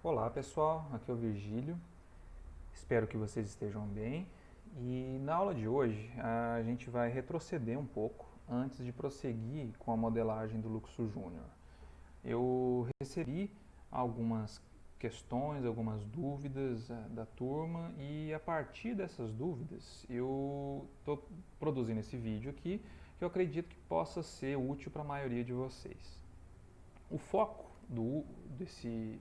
Olá pessoal, aqui é o Virgílio, espero que vocês estejam bem e na aula de hoje a gente vai retroceder um pouco antes de prosseguir com a modelagem do Luxo Júnior. Eu recebi algumas questões, algumas dúvidas da turma e a partir dessas dúvidas eu estou produzindo esse vídeo aqui que eu acredito que possa ser útil para a maioria de vocês. O foco desse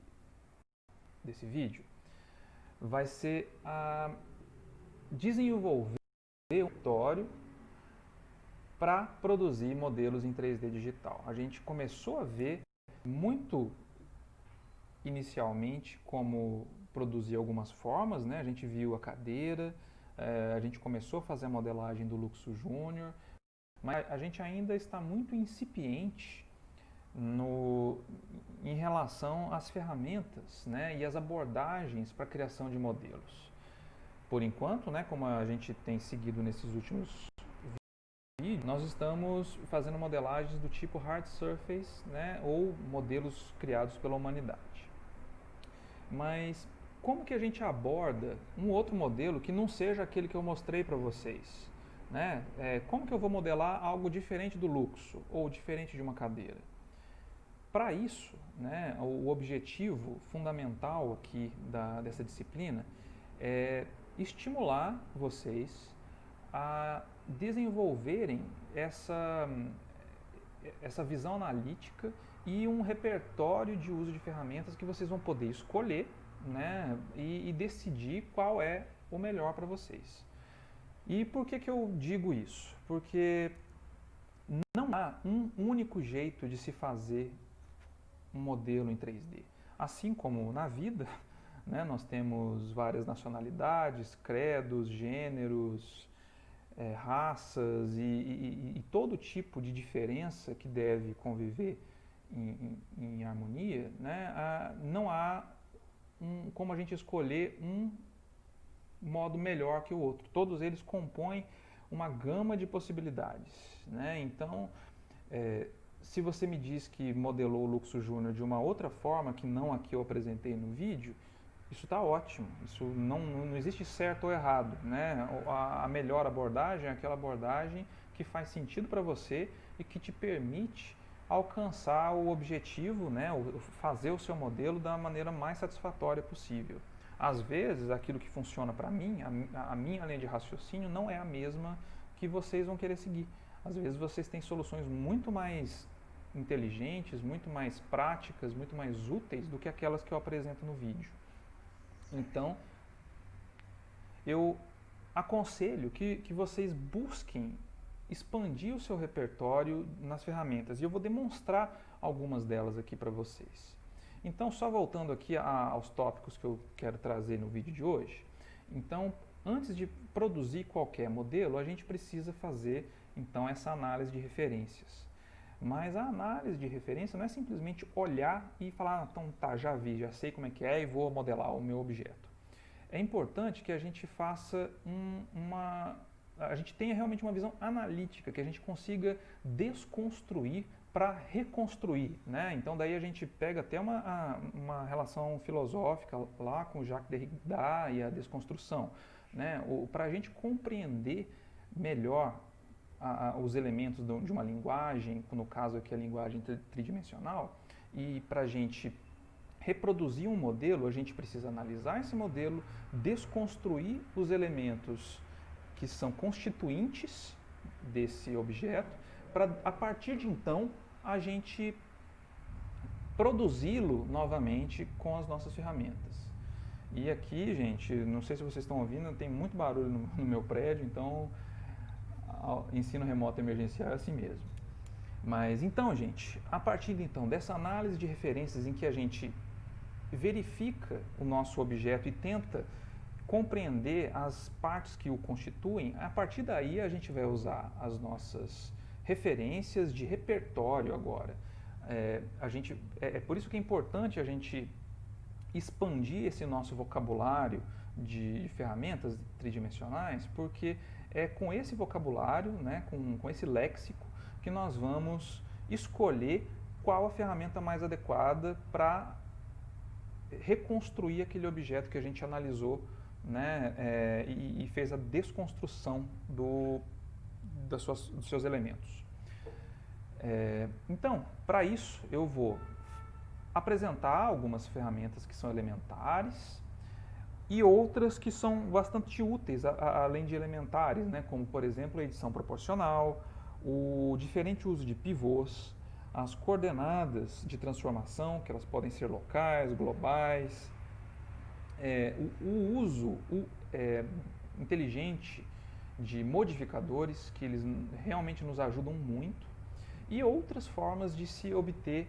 vídeo vai ser a desenvolver um tutorial para produzir modelos em 3D digital. A gente começou a ver muito inicialmente como produzir algumas formas, né? A gente viu a cadeira, a gente começou a fazer a modelagem do Luxo Júnior, mas a gente ainda está muito incipiente em relação às ferramentas, né, e às abordagens para a criação de modelos. Por enquanto, né, como a gente tem seguido nesses últimos vídeos, nós estamos fazendo modelagens do tipo hard surface, né, ou modelos criados pela humanidade. Mas como que a gente aborda um outro modelo que não seja aquele que eu mostrei para vocês? Né? Como que eu vou modelar algo diferente do Luxo ou diferente de uma cadeira? Para isso, né, o objetivo fundamental aqui dessa disciplina é estimular vocês a desenvolverem essa visão analítica e um repertório de uso de ferramentas que vocês vão poder escolher, né, e decidir qual é o melhor para vocês. E por que eu digo isso? Porque não há um único jeito de se fazer um modelo em 3D. Assim como na vida, né, nós temos várias nacionalidades, credos, gêneros, raças e todo tipo de diferença que deve conviver em harmonia, né, não há como a gente escolher um modo melhor que o outro. Todos eles compõem uma gama de possibilidades. Né? Então, se você me diz que modelou o Luxo Júnior de uma outra forma, que não a que eu apresentei no vídeo, isso está ótimo. Isso não existe certo ou errado. Né? A melhor abordagem é aquela abordagem que faz sentido para você e que te permite alcançar o objetivo, né? Fazer o seu modelo da maneira mais satisfatória possível. Às vezes, aquilo que funciona para mim, a minha linha de raciocínio, não é a mesma que vocês vão querer seguir. Às vezes vocês têm soluções muito mais inteligentes, muito mais práticas, muito mais úteis do que aquelas que eu apresento no vídeo. Então, eu aconselho que vocês busquem expandir o seu repertório nas ferramentas. E eu vou demonstrar algumas delas aqui para vocês. Então, só voltando aqui aos tópicos que eu quero trazer no vídeo de hoje. Então, antes de produzir qualquer modelo, a gente precisa fazer então essa análise de referências. Mas a análise de referência não é simplesmente olhar e falar, ah, então tá, já vi, já sei como é que é e vou modelar o meu objeto. É importante que a gente faça a gente tenha realmente uma visão analítica, que a gente consiga desconstruir para reconstruir. Né? Então daí a gente pega até uma relação filosófica lá com Jacques Derrida e a desconstrução. Né? Para a gente compreender melhor os elementos de uma linguagem, no caso aqui a linguagem tridimensional, e para a gente reproduzir um modelo, a gente precisa analisar esse modelo, desconstruir os elementos que são constituintes desse objeto, para a partir de então a gente produzi-lo novamente com as nossas ferramentas. E aqui, gente, não sei se vocês estão ouvindo, tem muito barulho no meu prédio, então ensino remoto emergencial é assim mesmo. Mas então, gente, a partir então dessa análise de referências em que a gente verifica o nosso objeto e tenta compreender as partes que o constituem, a partir daí a gente vai usar as nossas referências de repertório agora. É por isso que é importante a gente expandir esse nosso vocabulário de ferramentas tridimensionais, porque é com esse vocabulário, né, com esse léxico, que nós vamos escolher qual a ferramenta mais adequada para reconstruir aquele objeto que a gente analisou, né, e fez a desconstrução dos seus elementos. Então, para isso, eu vou apresentar algumas ferramentas que são elementares e outras que são bastante úteis, além de elementares, né, como, por exemplo, a edição proporcional, o diferente uso de pivôs, as coordenadas de transformação, que elas podem ser locais, globais, o uso inteligente de modificadores, que eles realmente nos ajudam muito, e outras formas de se obter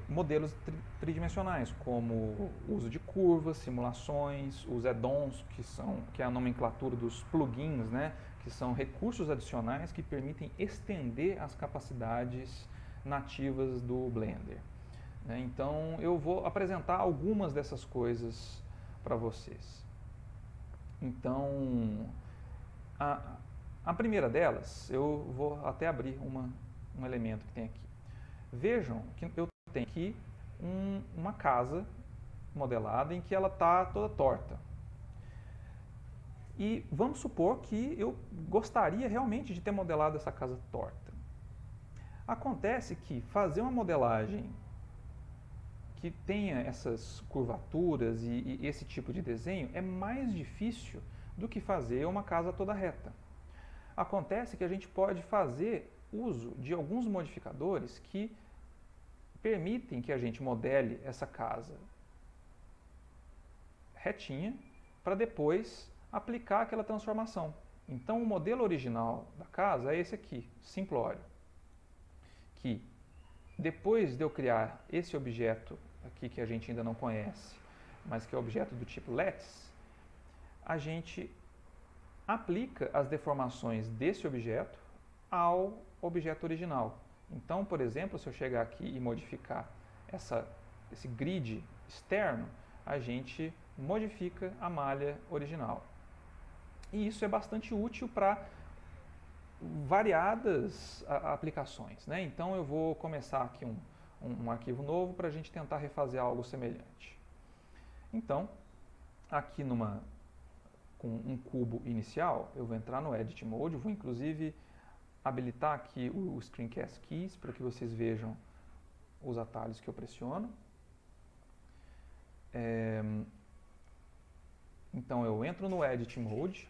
modelos tridimensionais, como o uso de curvas, simulações, os add-ons, que é a nomenclatura dos plugins, né, que são recursos adicionais que permitem estender as capacidades nativas do Blender. Então, eu vou apresentar algumas dessas coisas para vocês. Então, a primeira delas, eu vou até abrir um elemento que tem aqui. Vejam que eu tenho aqui uma casa modelada em que ela está toda torta. E vamos supor que eu gostaria realmente de ter modelado essa casa torta. Acontece que fazer uma modelagem que tenha essas curvaturas e esse tipo de desenho é mais difícil do que fazer uma casa toda reta. Acontece que a gente pode fazer uso de alguns modificadores que permitem que a gente modele essa casa retinha para depois aplicar aquela transformação. Então, o modelo original da casa é esse aqui, simplório, que depois de eu criar esse objeto aqui que a gente ainda não conhece, mas que é objeto do tipo lattice, a gente aplica as deformações desse objeto ao objeto original. Então, por exemplo, se eu chegar aqui e modificar esse grid externo, a gente modifica a malha original. E isso é bastante útil para variadas aplicações, né? Então, eu vou começar aqui um arquivo novo para a gente tentar refazer algo semelhante. Então, aqui com um cubo inicial, eu vou entrar no Edit Mode, vou inclusive habilitar aqui o Screencast Keys para que vocês vejam os atalhos que eu pressiono. Então eu entro no Edit Mode,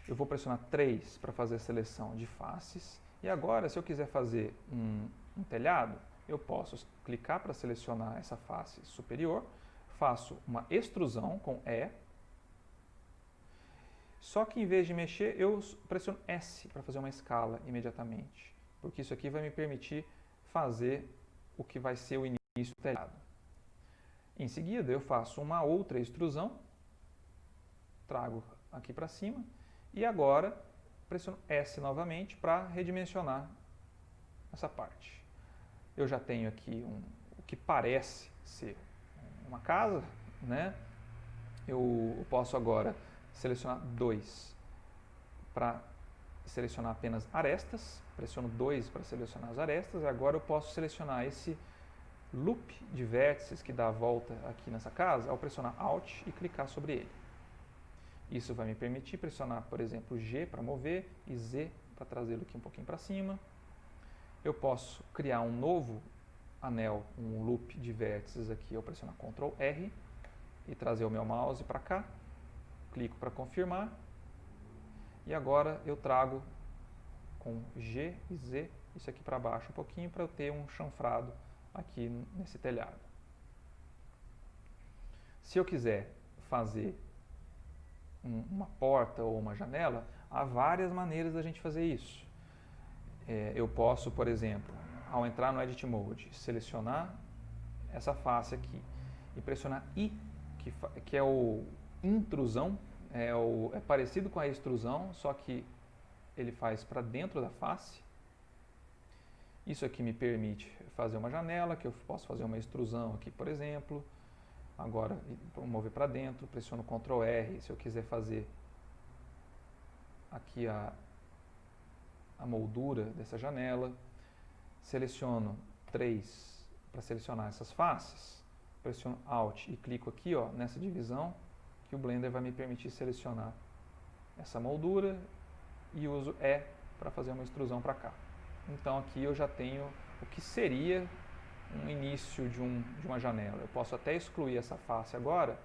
eu vou pressionar 3 para fazer a seleção de faces. E agora, se eu quiser fazer um telhado, eu posso clicar para selecionar essa face superior, faço uma extrusão com E, só que em vez de mexer, eu pressiono S para fazer uma escala imediatamente, porque isso aqui vai me permitir fazer o que vai ser o início do telhado. Em seguida, eu faço uma outra extrusão, trago aqui para cima, e agora pressiono S novamente para redimensionar essa parte. Eu já tenho aqui o que parece ser uma casa, né? Eu posso agora selecionar 2 para selecionar apenas arestas, pressiono 2 para selecionar as arestas, e agora eu posso selecionar esse loop de vértices que dá a volta aqui nessa casa ao pressionar Alt e clicar sobre ele. Isso vai me permitir pressionar, por exemplo, G para mover e Z para trazê-lo aqui um pouquinho para cima. Eu posso criar um novo anel, um loop de vértices aqui ao pressionar Ctrl R e trazer o meu mouse para cá. Clico para confirmar e agora eu trago com G e Z isso aqui para baixo um pouquinho para eu ter um chanfrado aqui nesse telhado. Se eu quiser fazer uma porta ou uma janela, há várias maneiras da gente fazer isso. Eu posso, por exemplo, ao entrar no Edit Mode, selecionar essa face aqui e pressionar I, que é o intrusão, é parecido com a extrusão, só que ele faz para dentro da face. Isso aqui me permite fazer uma janela, que eu posso fazer uma extrusão aqui, por exemplo. Agora, mover para dentro, pressiono Ctrl R se eu quiser fazer aqui a moldura dessa janela. Seleciono 3 para selecionar essas faces. pressiono Alt e clico aqui, ó, nessa divisão, que o Blender vai me permitir selecionar essa moldura e uso E para fazer uma extrusão para cá. Então aqui eu já tenho o que seria um início de uma janela. Eu posso até excluir essa face agora,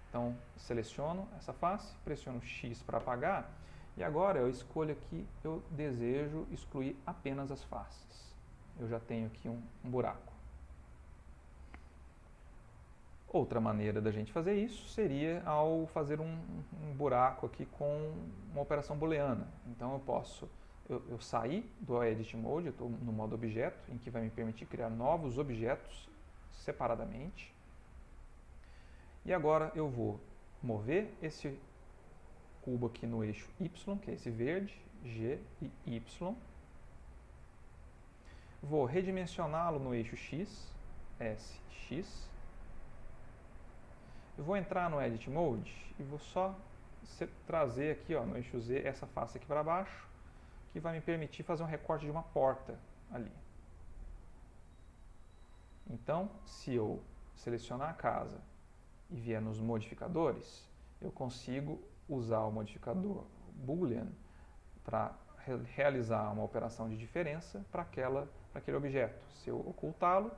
então seleciono essa face, pressiono X para apagar, e agora eu escolho aqui, eu desejo excluir apenas as faces. Eu já tenho aqui um buraco. Outra maneira da gente fazer isso seria ao fazer um buraco aqui com uma operação booleana. Então eu posso, eu sair do Edit Mode, eu estou no modo objeto, em que vai me permitir criar novos objetos separadamente. E agora eu vou mover esse cubo aqui no eixo Y, que é esse verde, G e Y. Vou redimensioná-lo no eixo X, S, X. Eu vou entrar no Edit Mode e vou só trazer aqui, ó, no eixo Z essa face aqui para baixo, que vai me permitir fazer um recorte de uma porta ali. Então, se eu selecionar a casa e vier nos modificadores, eu consigo usar o modificador Boolean para realizar uma operação de diferença para aquele objeto. Se eu ocultá-lo,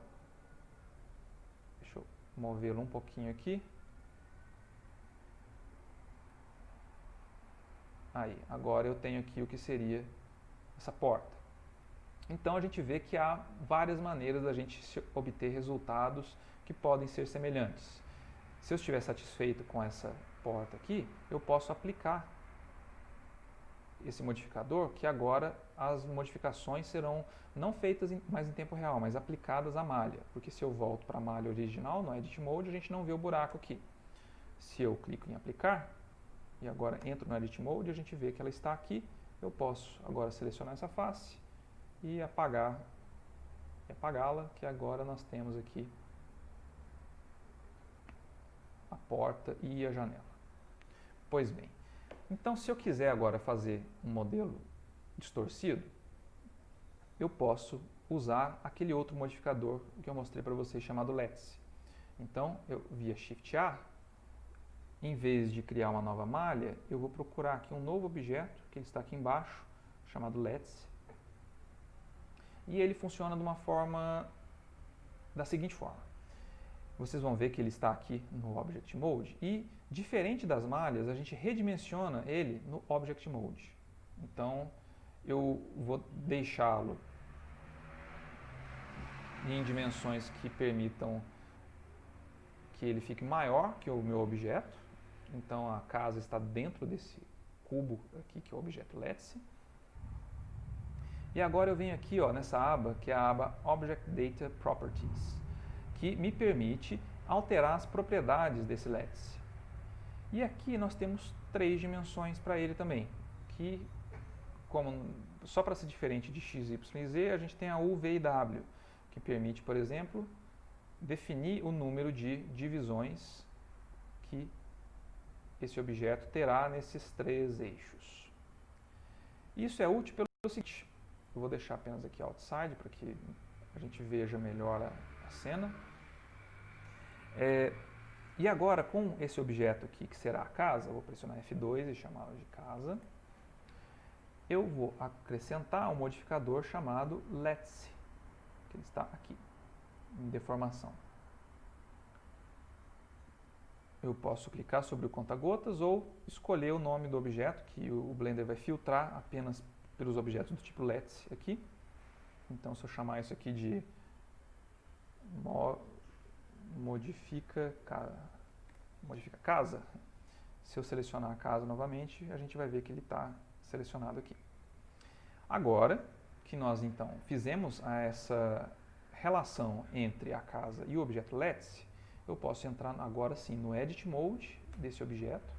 deixa eu movê-lo um pouquinho aqui. Aí, agora eu tenho aqui o que seria essa porta. Então a gente vê que há várias maneiras da gente obter resultados que podem ser semelhantes. Se eu estiver satisfeito com essa porta aqui, eu posso aplicar esse modificador, que agora as modificações serão não feitas mais em tempo real, mas aplicadas à malha. Porque se eu volto para a malha original, no Edit Mode, a gente não vê o buraco aqui. Se eu clico em aplicar, e agora entro no Edit Mode, a gente vê que ela está aqui. Eu posso agora selecionar essa face e apagá-la, que agora nós temos aqui a porta e a janela. Pois bem, então se eu quiser agora fazer um modelo distorcido, eu posso usar aquele outro modificador que eu mostrei para vocês chamado Lattice. Então, eu via Shift A, em vez de criar uma nova malha, eu vou procurar aqui um novo objeto, que ele está aqui embaixo, chamado Lattice. E ele funciona da seguinte forma. Vocês vão ver que ele está aqui no Object Mode e, diferente das malhas, a gente redimensiona ele no Object Mode. Então, eu vou deixá-lo em dimensões que permitam que ele fique maior que o meu objeto. Então, a casa está dentro desse cubo aqui, que é o objeto Lattice. E agora eu venho aqui, ó, nessa aba, que é a aba Object Data Properties, que me permite alterar as propriedades desse Lattice. E aqui nós temos 3 dimensões para ele também, que, só para ser diferente de x, y e z, a gente tem a u, v e w, que permite, por exemplo, definir o número de divisões que esse objeto terá nesses 3 eixos. Isso é útil pelo seguinte, eu vou deixar apenas aqui outside para que a gente veja melhor a cena. E agora, com esse objeto aqui, que será a casa, eu vou pressionar F2 e chamá-lo de casa, eu vou acrescentar um modificador chamado Lattice, que ele está aqui, em deformação. Eu posso clicar sobre o conta-gotas ou escolher o nome do objeto, que o Blender vai filtrar apenas pelos objetos do tipo Lattice aqui. Então, se eu chamar isso aqui de modifica casa, se eu selecionar a casa novamente, a gente vai ver que ele está selecionado aqui. Agora que nós então fizemos essa relação entre a casa e o objeto Lattice, eu posso entrar agora sim no Edit Mode desse objeto.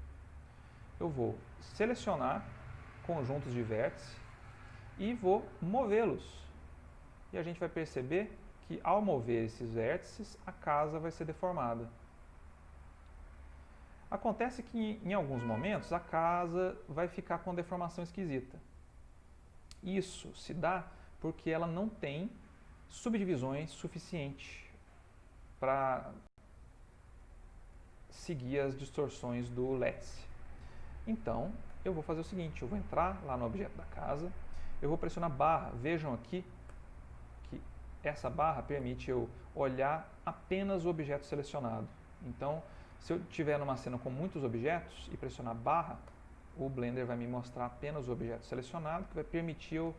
Eu vou selecionar conjuntos de vértices e vou movê-los. E a gente vai perceber que ao mover esses vértices, a casa vai ser deformada. Acontece que em alguns momentos a casa vai ficar com deformação esquisita. Isso se dá porque ela não tem subdivisões suficientes para seguir as distorções do Let's. Então, eu vou fazer o seguinte, eu vou entrar lá no objeto da casa, eu vou pressionar barra, vejam aqui que essa barra permite eu olhar apenas o objeto selecionado. Então, se eu estiver numa cena com muitos objetos e pressionar barra, o Blender vai me mostrar apenas o objeto selecionado, que vai permitir eu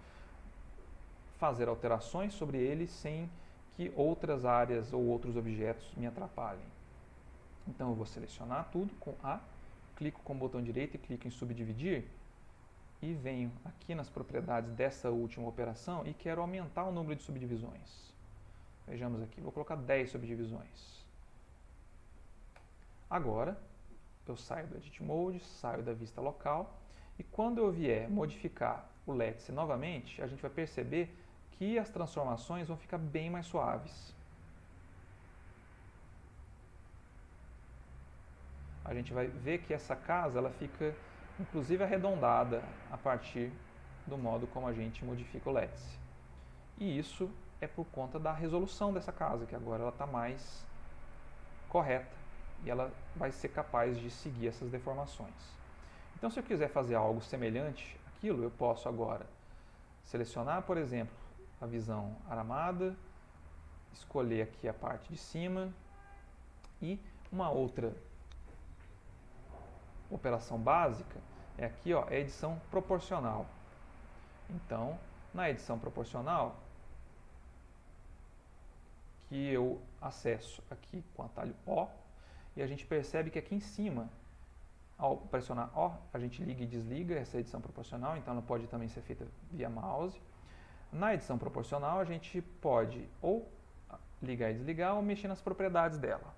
fazer alterações sobre ele sem que outras áreas ou outros objetos me atrapalhem. Então eu vou selecionar tudo com A, clico com o botão direito e clico em subdividir e venho aqui nas propriedades dessa última operação e quero aumentar o número de subdivisões. Vejamos aqui, vou colocar 10 subdivisões. Agora eu saio do Edit Mode, saio da vista local e quando eu vier modificar o Let's novamente, a gente vai perceber que as transformações vão ficar bem mais suaves. A gente vai ver que essa casa ela fica inclusive arredondada a partir do modo como a gente modifica o Let's. E isso é por conta da resolução dessa casa, que agora ela está mais correta e ela vai ser capaz de seguir essas deformações. Então, se eu quiser fazer algo semelhante àquilo, eu posso agora selecionar, por exemplo, a visão aramada, escolher aqui a parte de cima e uma outra operação básica é aqui, ó, a edição proporcional. Então, na edição proporcional, que eu acesso aqui com o atalho O, e a gente percebe que aqui em cima, ao pressionar O, a gente liga e desliga essa edição proporcional, então ela pode também ser feita via mouse. Na edição proporcional, a gente pode ou ligar e desligar ou mexer nas propriedades dela.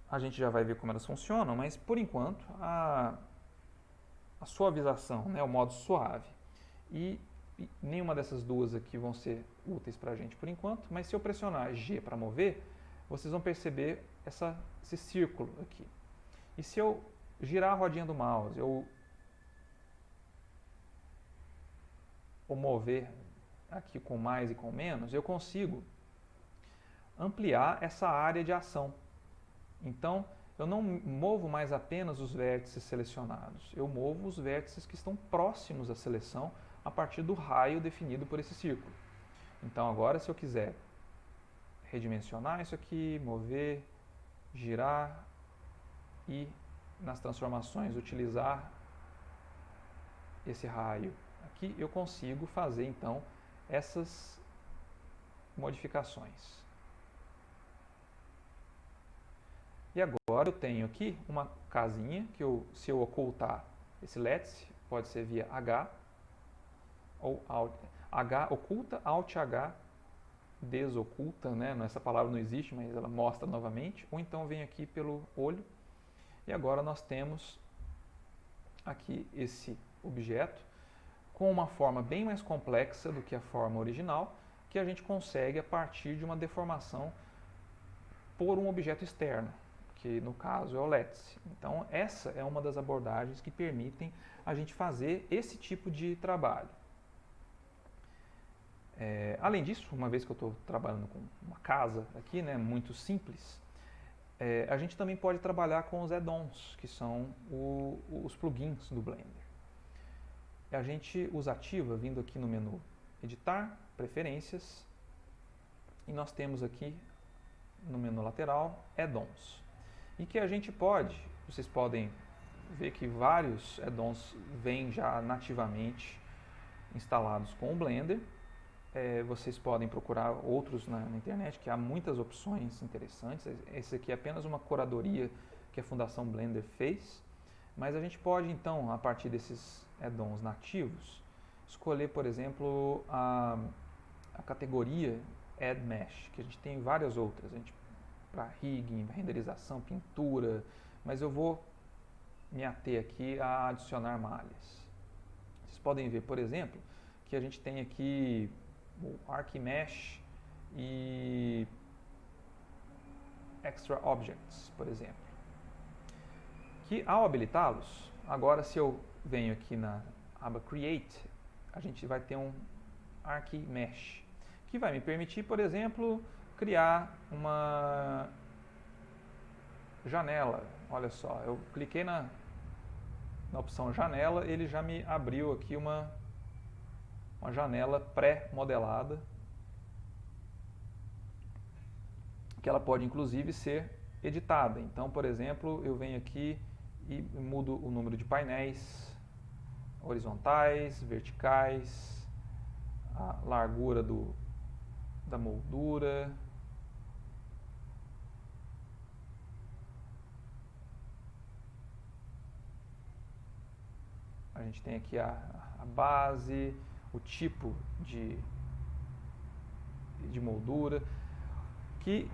A gente já vai ver como elas funcionam, mas por enquanto a suavização, né, o modo suave, e nenhuma dessas duas aqui vão ser úteis para a gente por enquanto, mas se eu pressionar G para mover, vocês vão perceber esse círculo aqui. E se eu girar a rodinha do mouse, ou mover aqui com mais e com menos, eu consigo ampliar essa área de ação. Então, eu não movo mais apenas os vértices selecionados, eu movo os vértices que estão próximos à seleção a partir do raio definido por esse círculo. Então, agora, se eu quiser redimensionar isso aqui, mover, girar e, nas transformações, utilizar esse raio aqui, eu consigo fazer, então, essas modificações. E agora eu tenho aqui uma casinha que se eu ocultar esse Let's, pode ser via H, ou Alt, H oculta, Alt H desoculta, né? Essa palavra não existe, mas ela mostra novamente, ou então vem aqui pelo olho, e agora nós temos aqui esse objeto com uma forma bem mais complexa do que a forma original, que a gente consegue a partir de uma deformação por um objeto externo, que no caso é o Let's. Então essa é uma das abordagens que permitem a gente fazer esse tipo de trabalho. Além disso, uma vez que eu estou trabalhando com uma casa aqui, né, muito simples, a gente também pode trabalhar com os add-ons, que são os plugins do Blender. A gente os ativa vindo aqui no menu Editar, Preferências, e nós temos aqui no menu lateral Add-ons. E que a gente pode, vocês podem ver que vários add-ons vêm já nativamente instalados com o Blender. Vocês podem procurar outros na internet, que há muitas opções interessantes. Esse aqui é apenas uma curadoria que a Fundação Blender fez. Mas a gente pode, então, a partir desses add-ons nativos, escolher, por exemplo, a categoria Add Mesh, que a gente tem várias outras. Para rigging, renderização, pintura, mas eu vou me ater aqui a adicionar malhas. Vocês podem ver, por exemplo, que a gente tem aqui o Arc Mesh e Extra Objects, por exemplo. Que ao habilitá-los, agora se eu venho aqui na aba Create, a gente vai ter um Arc Mesh, que vai me permitir, por exemplo, criar janela, olha só, eu cliquei na opção janela, ele já me abriu aqui uma janela pré-modelada, que ela pode inclusive ser editada. Então, por exemplo, eu venho aqui e mudo o número de painéis horizontais, verticais, a largura da moldura. A gente tem aqui a base, o tipo de moldura, que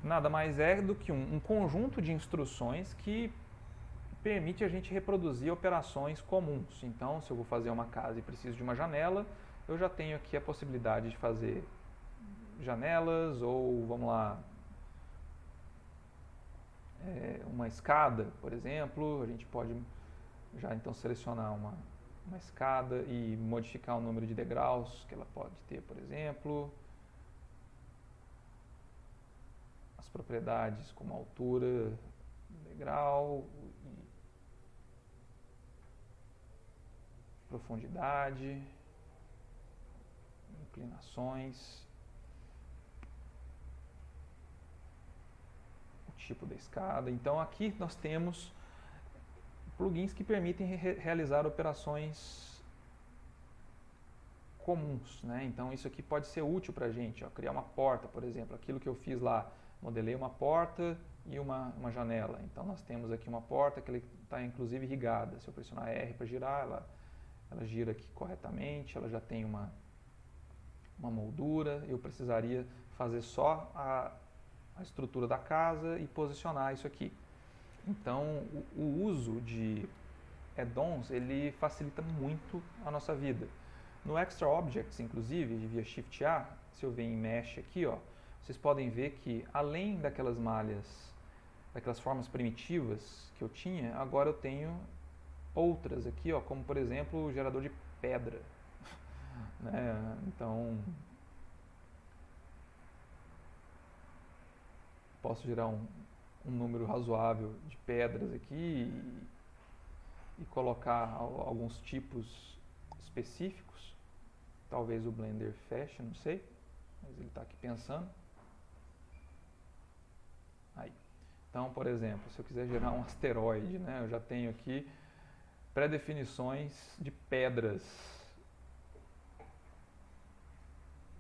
nada mais é do que um conjunto de instruções que permite a gente reproduzir operações comuns. Então, se eu vou fazer uma casa e preciso de uma janela, eu já tenho aqui a possibilidade de fazer janelas ou, vamos lá, uma escada, por exemplo. A gente pode já então selecionar uma escada e modificar o número de degraus que ela pode ter, por exemplo. As propriedades como altura, degrau, profundidade, inclinações, o tipo da escada. Então aqui nós temos plugins que permitem realizar operações comuns, né? Então isso aqui pode ser útil para a gente, ó, criar uma porta, por exemplo, aquilo que eu fiz lá, modelei uma porta e uma janela. Então nós temos aqui uma porta que está inclusive irrigada. Se eu pressionar R para girar, ela gira aqui corretamente, ela já tem uma moldura. Eu precisaria fazer só a estrutura da casa e posicionar isso aqui. Então o uso de add-ons, ele facilita muito a nossa vida. No Extra Objects, inclusive, via Shift A, se eu venho em Mesh aqui, ó, vocês podem ver que além daquelas malhas, daquelas formas primitivas que eu tinha, agora eu tenho outras aqui, ó, como por exemplo o gerador de pedra. Né? Então, posso gerar um número razoável de pedras aqui e colocar alguns tipos específicos. Talvez o Blender feche, não sei, mas ele está aqui pensando. Aí. Então, por exemplo, se eu quiser gerar um asteroide, né, eu já tenho aqui pré-definições de pedras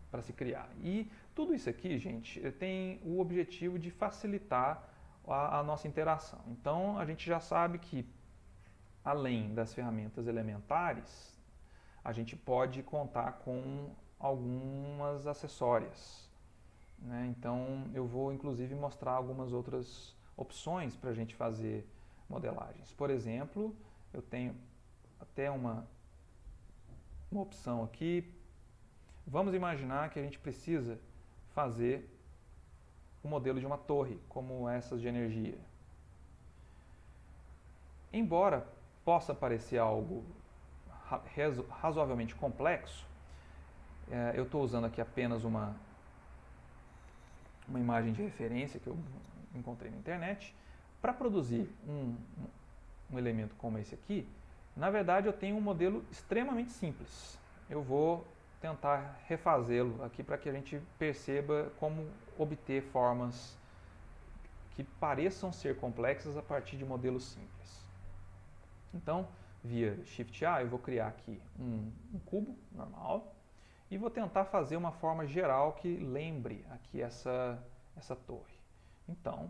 para se criar. E tudo isso aqui, gente, tem o objetivo de facilitar a nossa interação. Então, a gente já sabe que, além das ferramentas elementares, a gente pode contar com algumas acessórias. Né? Então, eu vou inclusive mostrar algumas outras opções para a gente fazer modelagens. Por exemplo, eu tenho até uma opção aqui. Vamos imaginar que a gente precisa fazer um modelo de uma torre, como essas de energia. Embora possa parecer algo razoavelmente complexo, eu estou usando aqui apenas uma imagem de referência que eu encontrei na internet. Para produzir um elemento como esse aqui, na verdade eu tenho um modelo extremamente simples. Eu vou tentar refazê-lo aqui para que a gente perceba como obter formas que pareçam ser complexas a partir de modelos simples. Então, via Shift A, eu vou criar aqui um cubo normal e vou tentar fazer uma forma geral que lembre aqui essa torre. Então,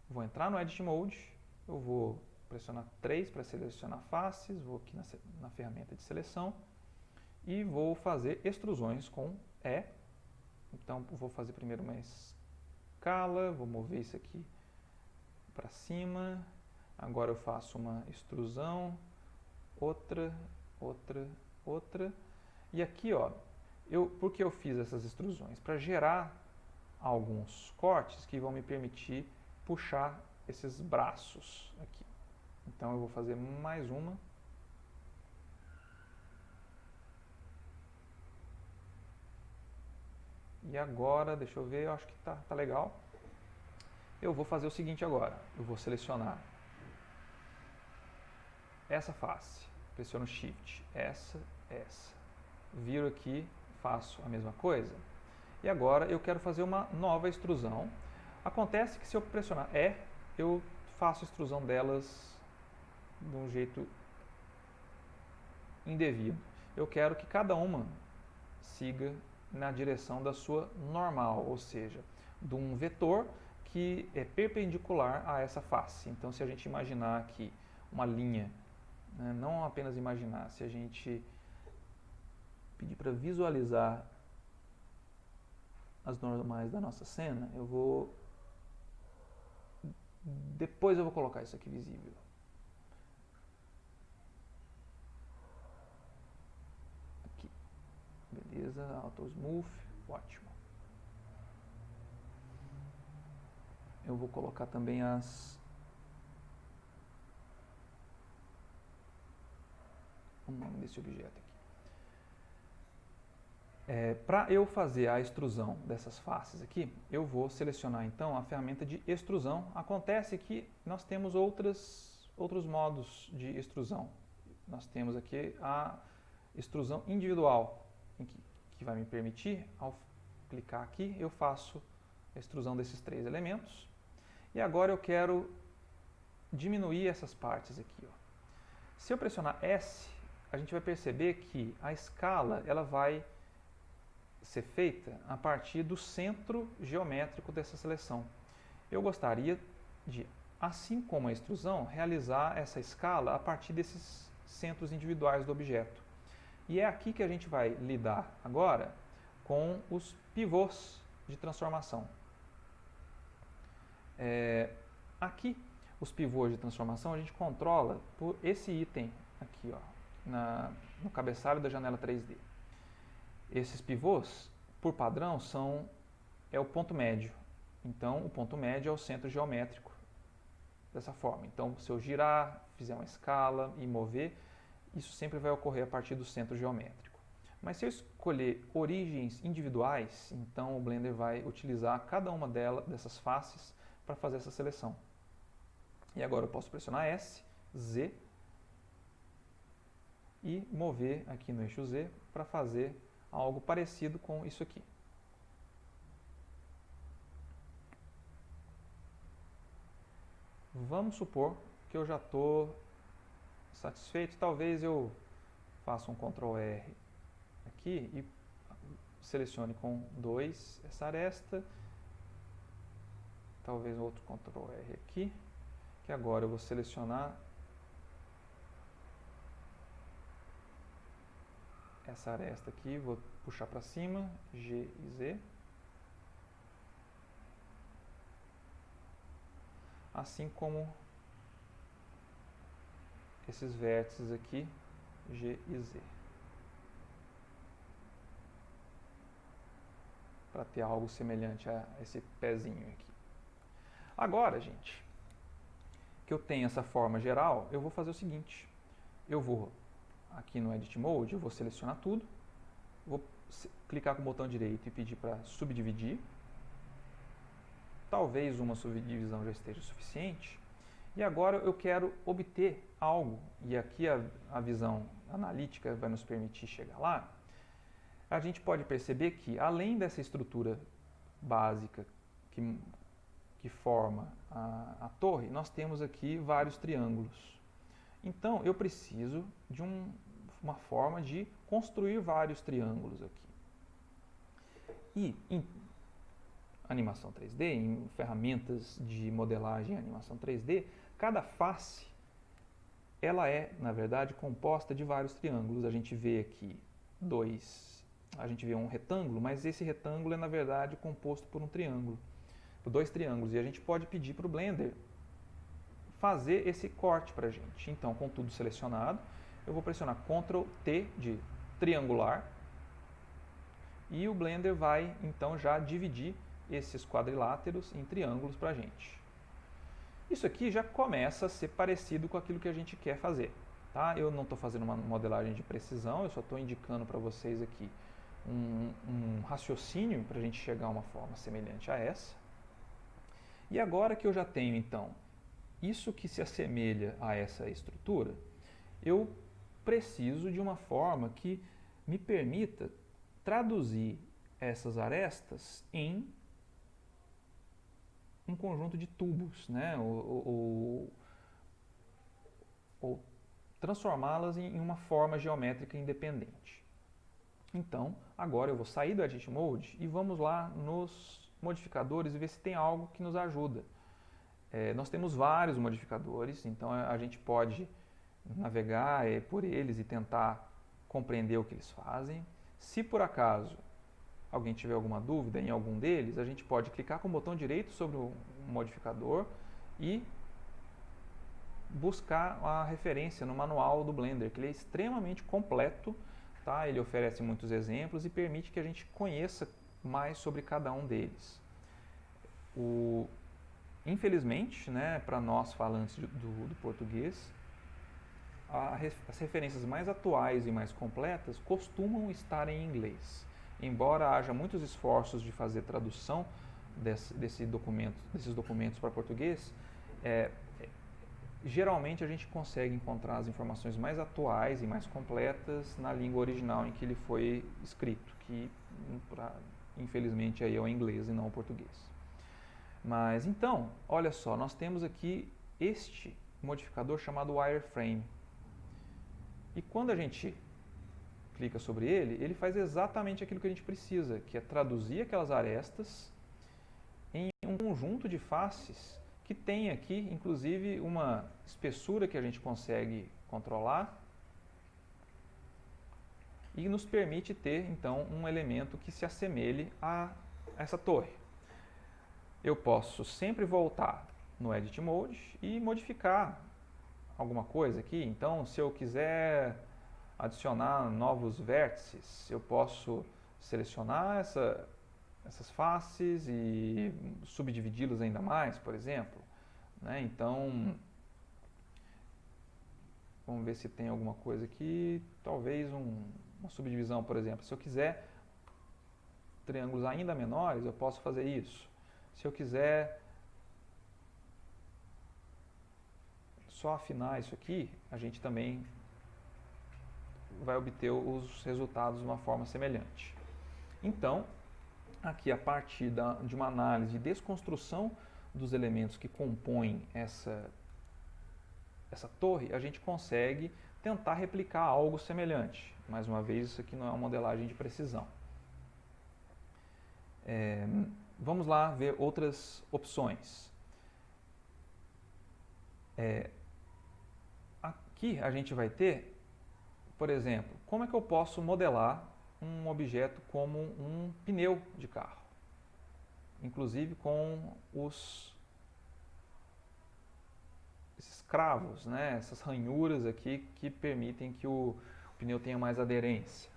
vou entrar no Edit Mode, eu vou pressionar 3 para selecionar faces, vou aqui na ferramenta de seleção e vou fazer extrusões com E. Então, vou fazer primeiro uma escala, vou mover isso aqui para cima. Agora eu faço uma extrusão, outra. E aqui, ó, por que eu fiz essas extrusões? Para gerar alguns cortes que vão me permitir puxar esses braços aqui. Então eu vou fazer mais uma. E agora, deixa eu ver, eu acho que tá legal. Eu vou fazer o seguinte agora, eu vou selecionar essa face, pressiono Shift, essa, viro aqui, faço a mesma coisa, e agora eu quero fazer uma nova extrusão. Acontece que se eu pressionar E, eu faço a extrusão delas de um jeito indevido. Eu quero que cada uma siga na direção da sua normal, ou seja, de um vetor que é perpendicular a essa face. Então, se a gente imaginar aqui uma linha, né, não apenas imaginar, se a gente pedir para visualizar as normais da nossa cena, depois eu vou colocar isso aqui visível. Aqui, beleza, Auto Smooth, ótimo. Eu vou colocar também o nome desse objeto aqui. Para eu fazer a extrusão dessas faces aqui, eu vou selecionar então a ferramenta de extrusão. Acontece que nós temos outros modos de extrusão. Nós temos aqui a extrusão individual, que vai me permitir, ao clicar aqui, eu faço a extrusão desses 3 elementos. E agora eu quero diminuir essas partes aqui. Ó. Se eu pressionar S, a gente vai perceber que a escala ela vai ser feita a partir do centro geométrico dessa seleção. Eu gostaria de, assim como a extrusão, realizar essa escala a partir desses centros individuais do objeto. E é aqui que a gente vai lidar agora com os pivôs de transformação. Aqui, os pivôs de transformação a gente controla por esse item aqui, ó, no cabeçalho da janela 3D. Esses pivôs, por padrão, é o ponto médio. Então, o ponto médio é o centro geométrico dessa forma. Então, se eu girar, fizer uma escala e mover, isso sempre vai ocorrer a partir do centro geométrico. Mas se eu escolher origens individuais, então o Blender vai utilizar cada uma dessas faces para fazer essa seleção. E agora eu posso pressionar S, Z e mover aqui no eixo Z para fazer algo parecido com isso aqui. Vamos supor que eu já estou satisfeito. Talvez eu faça um Ctrl R aqui e selecione com 2 essa aresta. Talvez outro Ctrl R aqui, que agora eu vou selecionar essa aresta aqui, vou puxar para cima, G e Z. Assim como esses vértices aqui, G e Z. Para ter algo semelhante a esse pezinho aqui. Agora, gente, que eu tenho essa forma geral, eu vou fazer o seguinte. Eu vou aqui no Edit Mode, eu vou selecionar tudo, vou clicar com o botão direito e pedir para subdividir. Talvez uma subdivisão já esteja suficiente. E agora eu quero obter algo, e aqui a visão analítica vai nos permitir chegar lá. A gente pode perceber que, além dessa estrutura básica que forma a torre, nós temos aqui vários triângulos. Então, eu preciso de uma forma de construir vários triângulos aqui. E em animação 3D, em ferramentas de modelagem e animação 3D, cada face, ela é, na verdade, composta de vários triângulos. A gente vê aqui a gente vê um retângulo, mas esse retângulo é, na verdade, composto por por 2 triângulos. E a gente pode pedir para o Blender fazer esse corte para a gente. Então, com tudo selecionado, eu vou pressionar Ctrl T de triangular e o Blender vai, então, já dividir esses quadriláteros em triângulos para a gente. Isso aqui já começa a ser parecido com aquilo que a gente quer fazer. Tá? Eu não estou fazendo uma modelagem de precisão, eu só estou indicando para vocês aqui um raciocínio para a gente chegar a uma forma semelhante a essa. E agora que eu já tenho, então, isso que se assemelha a essa estrutura, eu preciso de uma forma que me permita traduzir essas arestas em um conjunto de tubos, né? Ou transformá-las em uma forma geométrica independente. Então, agora eu vou sair do Edit Mode e vamos lá nos modificadores e ver se tem algo que nos ajuda. Nós temos vários modificadores, então a gente pode navegar por eles e tentar compreender o que eles fazem. Se por acaso alguém tiver alguma dúvida em algum deles, a gente pode clicar com o botão direito sobre o modificador e buscar a referência no manual do Blender, que ele é extremamente completo, tá? Ele oferece muitos exemplos e permite que a gente conheça mais sobre cada um deles. Infelizmente, né, para nós falantes do português, as referências mais atuais e mais completas costumam estar em inglês. Embora haja muitos esforços de fazer tradução desses documentos para português, geralmente a gente consegue encontrar as informações mais atuais e mais completas na língua original em que ele foi escrito, que infelizmente aí é o inglês e não o português. Mas então, olha só, nós temos aqui este modificador chamado Wireframe. E quando a gente clica sobre ele, ele faz exatamente aquilo que a gente precisa, que é traduzir aquelas arestas em um conjunto de faces que tem aqui, inclusive, uma espessura que a gente consegue controlar e nos permite ter, então, um elemento que se assemelhe a essa torre. Eu posso sempre voltar no Edit Mode e modificar alguma coisa aqui. Então, se eu quiser adicionar novos vértices, eu posso selecionar essas faces e subdividi-las ainda mais, por exemplo. Né? Então, vamos ver se tem alguma coisa aqui. Talvez uma subdivisão, por exemplo. Se eu quiser triângulos ainda menores, eu posso fazer isso. Se eu quiser só afinar isso aqui, a gente também vai obter os resultados de uma forma semelhante. Então, aqui a partir de uma análise de desconstrução dos elementos que compõem essa torre, a gente consegue tentar replicar algo semelhante. Mais uma vez, isso aqui não é uma modelagem de precisão. Vamos lá ver outras opções. Aqui a gente vai ter, por exemplo, como é que eu posso modelar um objeto como um pneu de carro, inclusive com esses cravos, né? Essas ranhuras aqui que permitem que o pneu tenha mais aderência.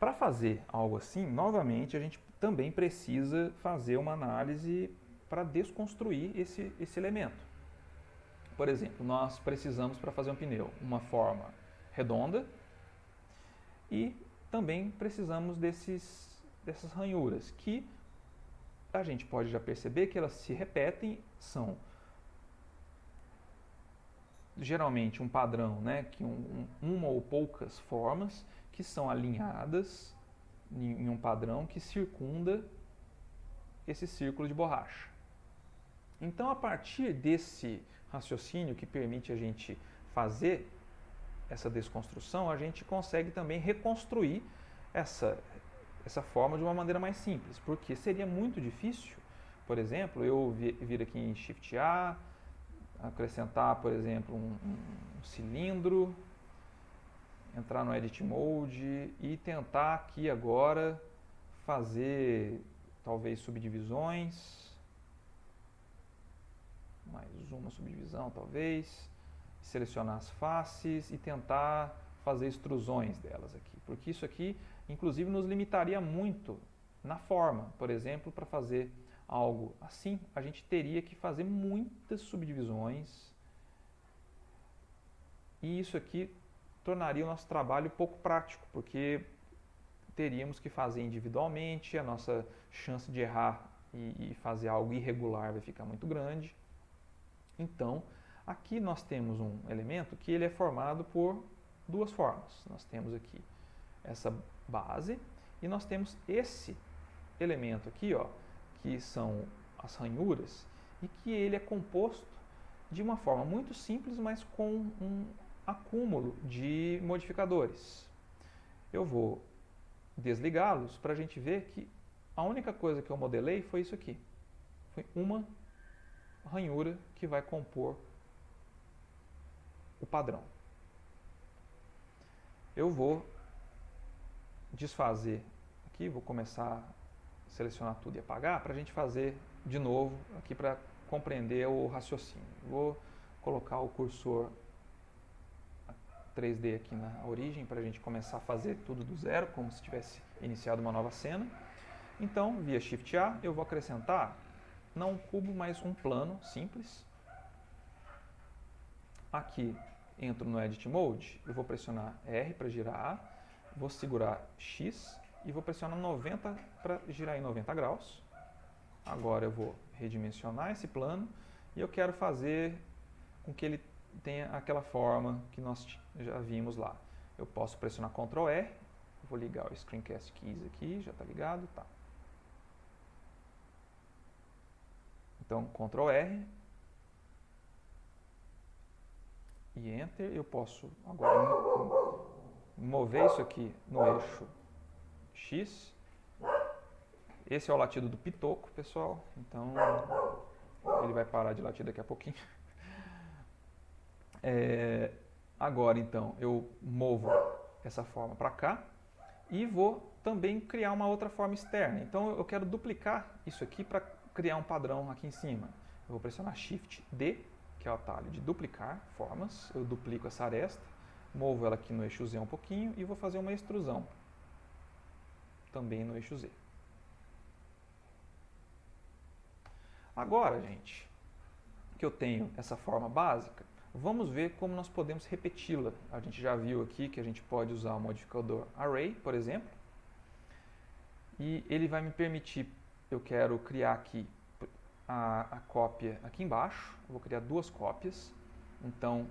Para fazer algo assim, novamente, a gente também precisa fazer uma análise para desconstruir esse elemento. Por exemplo, nós precisamos, para fazer um pneu, uma forma redonda e também precisamos dessas ranhuras, que a gente pode já perceber que elas se repetem, são geralmente um padrão, né, que uma ou poucas formas que são alinhadas em um padrão que circunda esse círculo de borracha. Então, a partir desse raciocínio que permite a gente fazer essa desconstrução, a gente consegue também reconstruir essa forma de uma maneira mais simples, porque seria muito difícil, por exemplo, eu vir aqui em Shift A, acrescentar, por exemplo, um cilindro, entrar no Edit Mode e tentar aqui agora fazer talvez subdivisões, mais uma subdivisão talvez, selecionar as faces e tentar fazer extrusões delas aqui, porque isso aqui inclusive nos limitaria muito na forma. Por exemplo, para fazer algo assim, a gente teria que fazer muitas subdivisões e isso aqui tornaria o nosso trabalho pouco prático, porque teríamos que fazer individualmente, a nossa chance de errar e fazer algo irregular vai ficar muito grande. Então, aqui nós temos um elemento que ele é formado por duas formas. Nós temos aqui essa base e nós temos esse elemento aqui, ó, que são as ranhuras, e que ele é composto de uma forma muito simples, mas com um acúmulo de modificadores. Eu vou desligá-los para a gente ver que a única coisa que eu modelei foi isso aqui. Foi uma ranhura que vai compor o padrão. Eu vou desfazer aqui, vou começar a selecionar tudo e apagar para a gente fazer de novo aqui para compreender o raciocínio. Vou colocar o cursor 3D aqui na origem para a gente começar a fazer tudo do zero, como se tivesse iniciado uma nova cena. Então, via Shift A, eu vou acrescentar não um cubo, mas um plano simples. Aqui entro no Edit Mode, eu vou pressionar R para girar, vou segurar X e vou pressionar 90 para girar em 90 graus. Agora eu vou redimensionar esse plano e eu quero fazer com que ele tenha aquela forma que nós já vimos lá. Eu posso pressionar Ctrl R, vou ligar o Screencast Keys aqui, já está ligado, tá. Então, Ctrl R e Enter. Eu posso agora mover isso aqui no eixo X. Esse é o latido do pitoco, pessoal. Então, ele vai parar de latir daqui a pouquinho. Agora, então, eu movo essa forma para cá e vou também criar uma outra forma externa. Então, eu quero duplicar isso aqui para criar um padrão aqui em cima. Eu vou pressionar Shift D, que é o atalho de duplicar formas. Eu duplico essa aresta, movo ela aqui no eixo Z um pouquinho e vou fazer uma extrusão também no eixo Z. Agora, gente, que eu tenho essa forma básica, vamos ver como nós podemos repeti-la. A gente já viu aqui que a gente pode usar o modificador Array, por exemplo, e ele vai me permitir, eu quero criar aqui a cópia aqui embaixo, eu vou criar duas cópias, então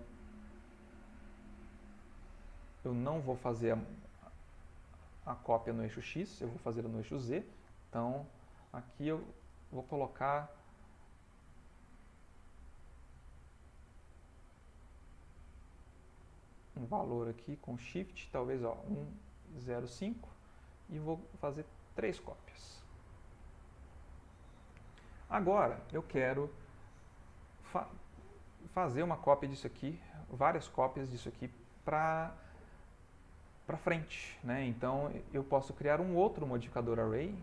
eu não vou fazer a cópia no eixo X, eu vou fazer no eixo Z, então aqui eu vou colocar um valor aqui com Shift, talvez 1,05, e vou fazer 3 cópias. Agora eu quero fazer uma cópia disso aqui, várias cópias disso aqui para frente, né? Então eu posso criar um outro modificador Array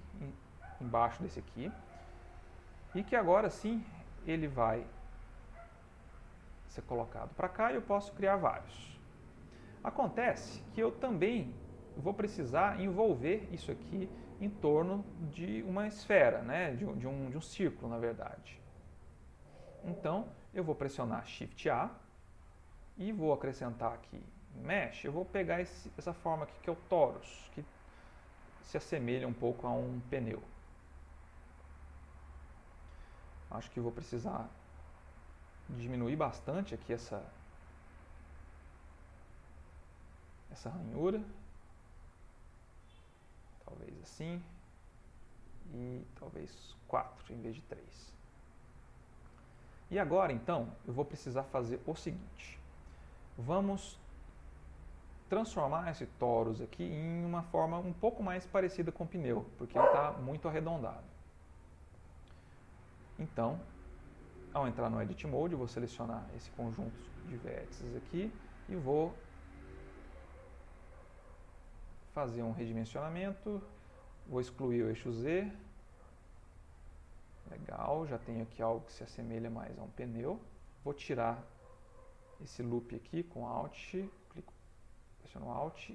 embaixo desse aqui, e que agora sim ele vai ser colocado para cá e eu posso criar vários. Acontece que eu também vou precisar envolver isso aqui em torno de uma esfera, né? de um círculo, na verdade. Então, eu vou pressionar Shift A e vou acrescentar aqui Mesh. Eu vou pegar essa forma aqui que é o torus, que se assemelha um pouco a um pneu. Acho que vou precisar diminuir bastante aqui essa ranhura, talvez assim, e talvez 4 em vez de 3. E agora, então, eu vou precisar fazer o seguinte. Vamos transformar esse torus aqui em uma forma um pouco mais parecida com o pneu, porque ele está muito arredondado. Então, ao entrar no Edit Mode, eu vou selecionar esse conjunto de vértices aqui e vou fazer um redimensionamento, vou excluir o eixo Z. Legal, já tenho aqui algo que se assemelha mais a um pneu. Vou tirar esse loop aqui com Alt, clico, pressiono Alt,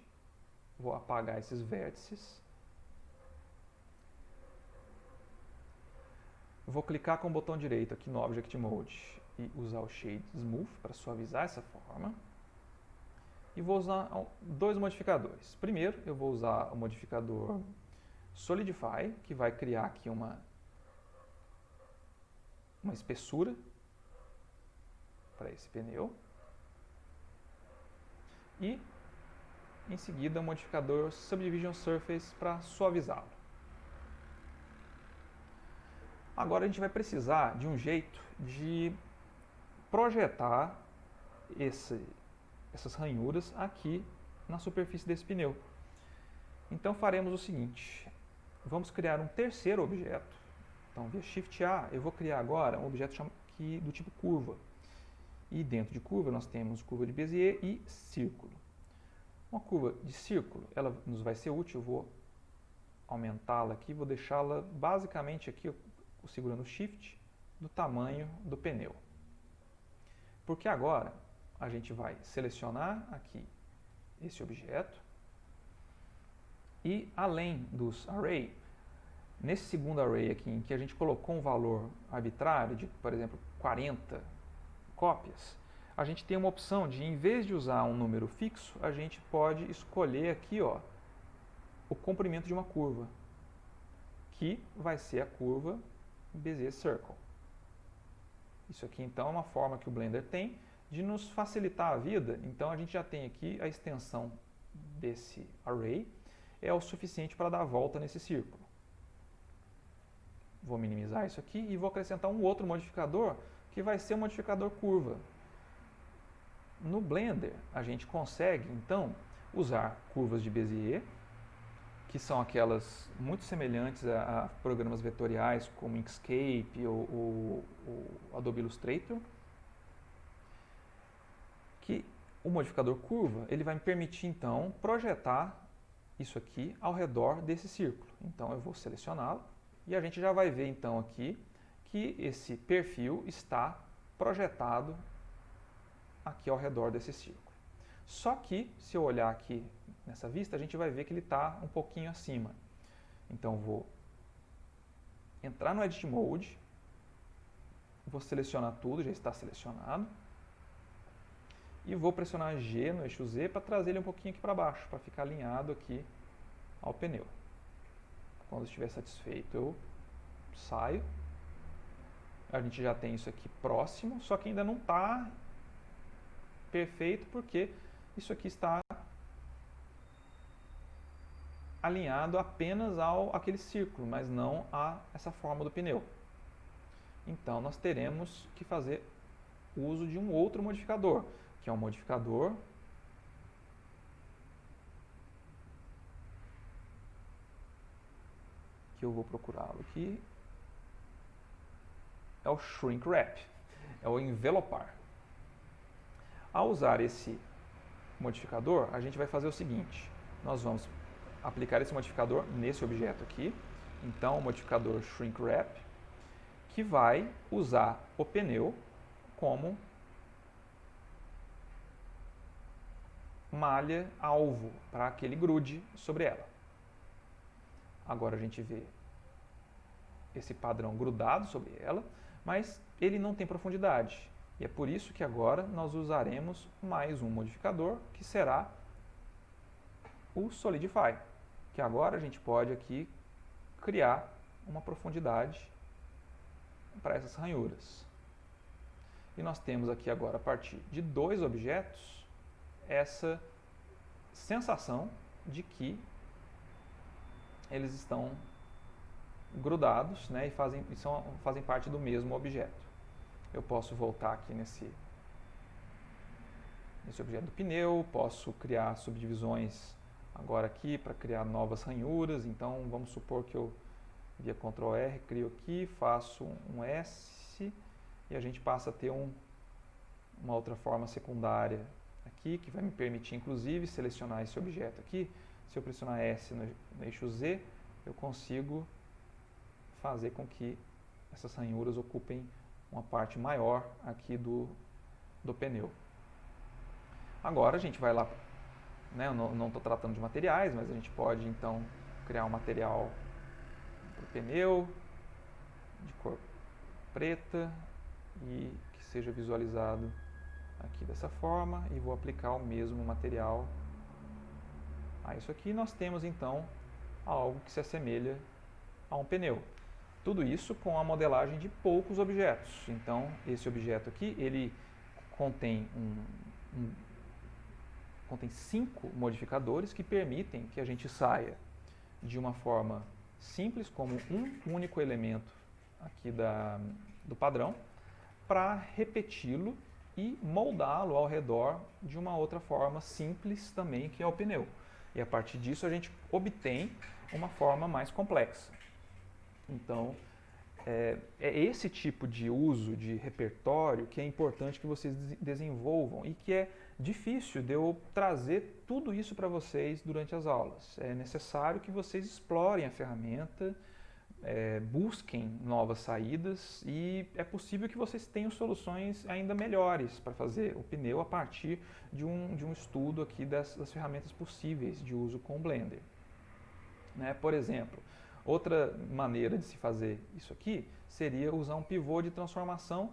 vou apagar esses vértices. Vou clicar com o botão direito aqui no Object Mode e usar o Shade Smooth para suavizar essa forma. E vou usar dois modificadores. Primeiro, eu vou usar o modificador Solidify, que vai criar aqui uma uma espessura para esse pneu e em seguida o modificador Subdivision Surface para suavizá-lo. Agora a gente vai precisar de um jeito de projetar essas ranhuras aqui na superfície desse pneu. Então faremos o seguinte, vamos criar um terceiro objeto. Então via Shift A eu vou criar agora um objeto aqui do tipo curva. E dentro de curva nós temos curva de Bézier e círculo. Uma curva de círculo, ela nos vai ser útil, eu vou aumentá-la aqui, vou deixá-la basicamente aqui, segurando o Shift, do tamanho do pneu. Porque agora a gente vai selecionar aqui esse objeto e além dos array, nesse segundo array aqui em que a gente colocou um valor arbitrário de, por exemplo, 40 cópias, a gente tem uma opção de, em vez de usar um número fixo, a gente pode escolher aqui, ó, o comprimento de uma curva, que vai ser a curva Bezier Circle. Isso aqui então é uma forma que o Blender tem de nos facilitar a vida. Então a gente já tem aqui a extensão desse array, é o suficiente para dar a volta nesse círculo. Vou minimizar isso aqui e vou acrescentar um outro modificador que vai ser o modificador curva. No Blender a gente consegue então usar curvas de Bézier, que são aquelas muito semelhantes a programas vetoriais como Inkscape ou Adobe Illustrator, que o modificador curva ele vai me permitir então projetar isso aqui ao redor desse círculo. Então eu vou selecioná-lo e a gente já vai ver então aqui que esse perfil está projetado aqui ao redor desse círculo. Só que, se eu olhar aqui nessa vista, a gente vai ver que ele está um pouquinho acima. Então, vou entrar no Edit Mode, vou selecionar tudo, já está selecionado, e vou pressionar G no eixo Z para trazer ele um pouquinho aqui para baixo, para ficar alinhado aqui ao pneu. Quando eu estiver satisfeito, eu saio. A gente já tem isso aqui próximo, só que ainda não está perfeito, porque isso aqui está alinhado apenas àquele círculo, mas não a essa forma do pneu. Então, nós teremos que fazer uso de um outro modificador, que é um modificador que eu vou procurá-lo aqui. É o Shrink Wrap, é o envelopar. Ao usar esse modificador, a gente vai fazer o seguinte, nós vamos aplicar esse modificador nesse objeto aqui, então o modificador Shrink Wrap, que vai usar o pneu como malha alvo para que ele grude sobre ela. Agora a gente vê esse padrão grudado sobre ela, mas ele não tem profundidade. E é por isso que agora nós usaremos mais um modificador, que será o Solidify, que agora a gente pode aqui criar uma profundidade para essas ranhuras. E nós temos aqui agora, a partir de dois objetos, essa sensação de que eles estão grudados, né, e fazem parte do mesmo objeto. Eu posso voltar aqui nesse objeto do pneu, posso criar subdivisões agora aqui para criar novas ranhuras. Então vamos supor que eu via Ctrl R crio aqui, faço um S e a gente passa a ter uma outra forma secundária aqui que vai me permitir inclusive selecionar esse objeto aqui. Se eu pressionar S no eixo Z, eu consigo fazer com que essas ranhuras ocupem uma parte maior aqui do pneu. Agora a gente vai lá, né, eu não estou tratando de materiais, mas a gente pode então criar um material para o pneu de cor preta e que seja visualizado aqui dessa forma, e vou aplicar o mesmo material a isso aqui. Nós temos então algo que se assemelha a um pneu. Tudo isso com a modelagem de poucos objetos. Então, esse objeto aqui, ele contém contém 5 modificadores que permitem que a gente saia de uma forma simples, como um único elemento aqui do padrão, para repeti-lo e moldá-lo ao redor de uma outra forma simples também, que é o pneu. E a partir disso a gente obtém uma forma mais complexa. Então, é esse tipo de uso de repertório que é importante que vocês desenvolvam e que é difícil de eu trazer tudo isso para vocês durante as aulas. É necessário que vocês explorem a ferramenta, busquem novas saídas e é possível que vocês tenham soluções ainda melhores para fazer o pneu a partir de um estudo aqui das ferramentas possíveis de uso com o Blender. Né? Por exemplo, outra maneira de se fazer isso aqui seria usar um pivô de transformação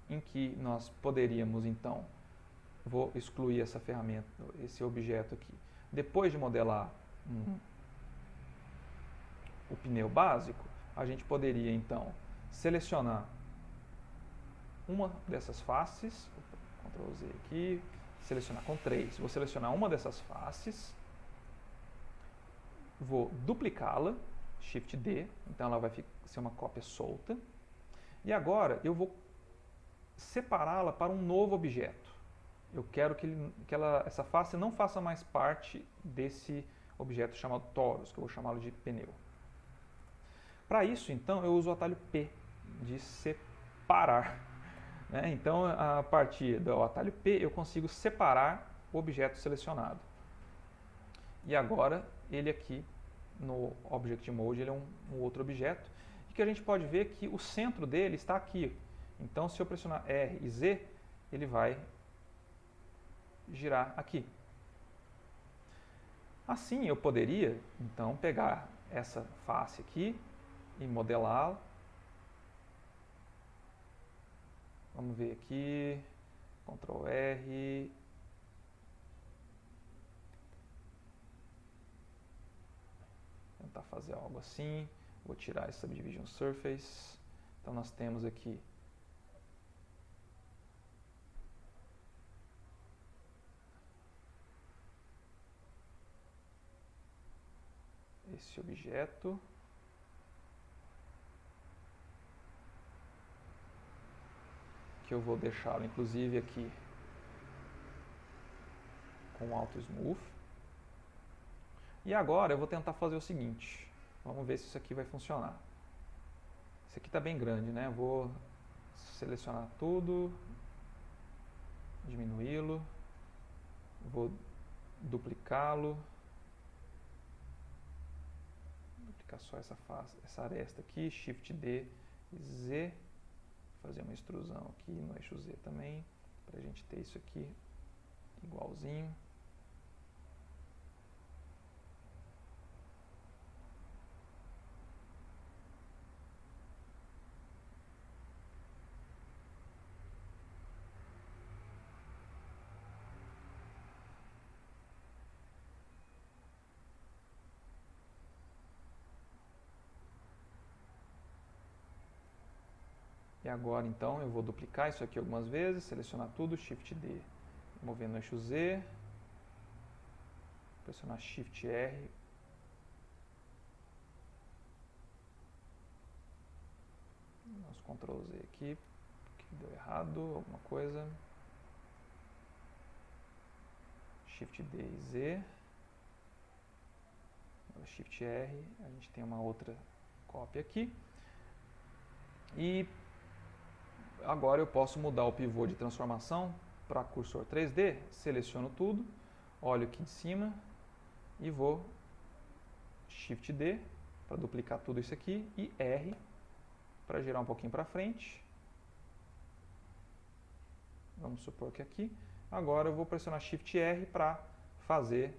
em que nós poderíamos então, vou excluir essa ferramenta, esse objeto aqui, depois de modelar o pneu básico, a gente poderia então selecionar uma dessas faces, Ctrl Z aqui, selecionar com 3, vou selecionar uma dessas faces, vou duplicá-la, Shift D, então ela vai ser uma cópia solta. E agora eu vou separá-la para um novo objeto. Eu quero que essa face não faça mais parte desse objeto chamado torus, que eu vou chamá-lo de pneu. Para isso, então, eu uso o atalho P, de separar. Né? Então, a partir do atalho P, eu consigo separar o objeto selecionado. E agora, ele aqui no Object Mode, ele é um outro objeto, e que a gente pode ver que o centro dele está aqui. Então, se eu pressionar R e Z, ele vai girar aqui. Assim, eu poderia, então, pegar essa face aqui e modelá-la. Vamos ver aqui, Ctrl R. Tentar fazer algo assim. Vou tirar esse Subdivision Surface. Então nós temos aqui esse objeto. Que eu vou deixá-lo inclusive aqui com Auto Smooth. E agora eu vou tentar fazer o seguinte. Vamos ver se isso aqui vai funcionar. Esse aqui está bem grande, né? Eu vou selecionar tudo, diminuí-lo, vou duplicá-lo, duplicar só essa aresta aqui, Shift D e Z, fazer uma extrusão aqui no eixo Z também, para a gente ter isso aqui igualzinho. E agora então eu vou duplicar isso aqui algumas vezes, selecionar tudo, Shift D, mover no eixo Z, pressionar Shift R, nosso Ctrl Z aqui, que deu errado, alguma coisa, Shift D e Z, Shift R, a gente tem uma outra cópia aqui, e agora eu posso mudar o pivô de transformação para cursor 3D, seleciono tudo, olho aqui de cima e vou Shift D para duplicar tudo isso aqui e R para girar um pouquinho para frente. Vamos supor que aqui. Agora eu vou pressionar Shift R para fazer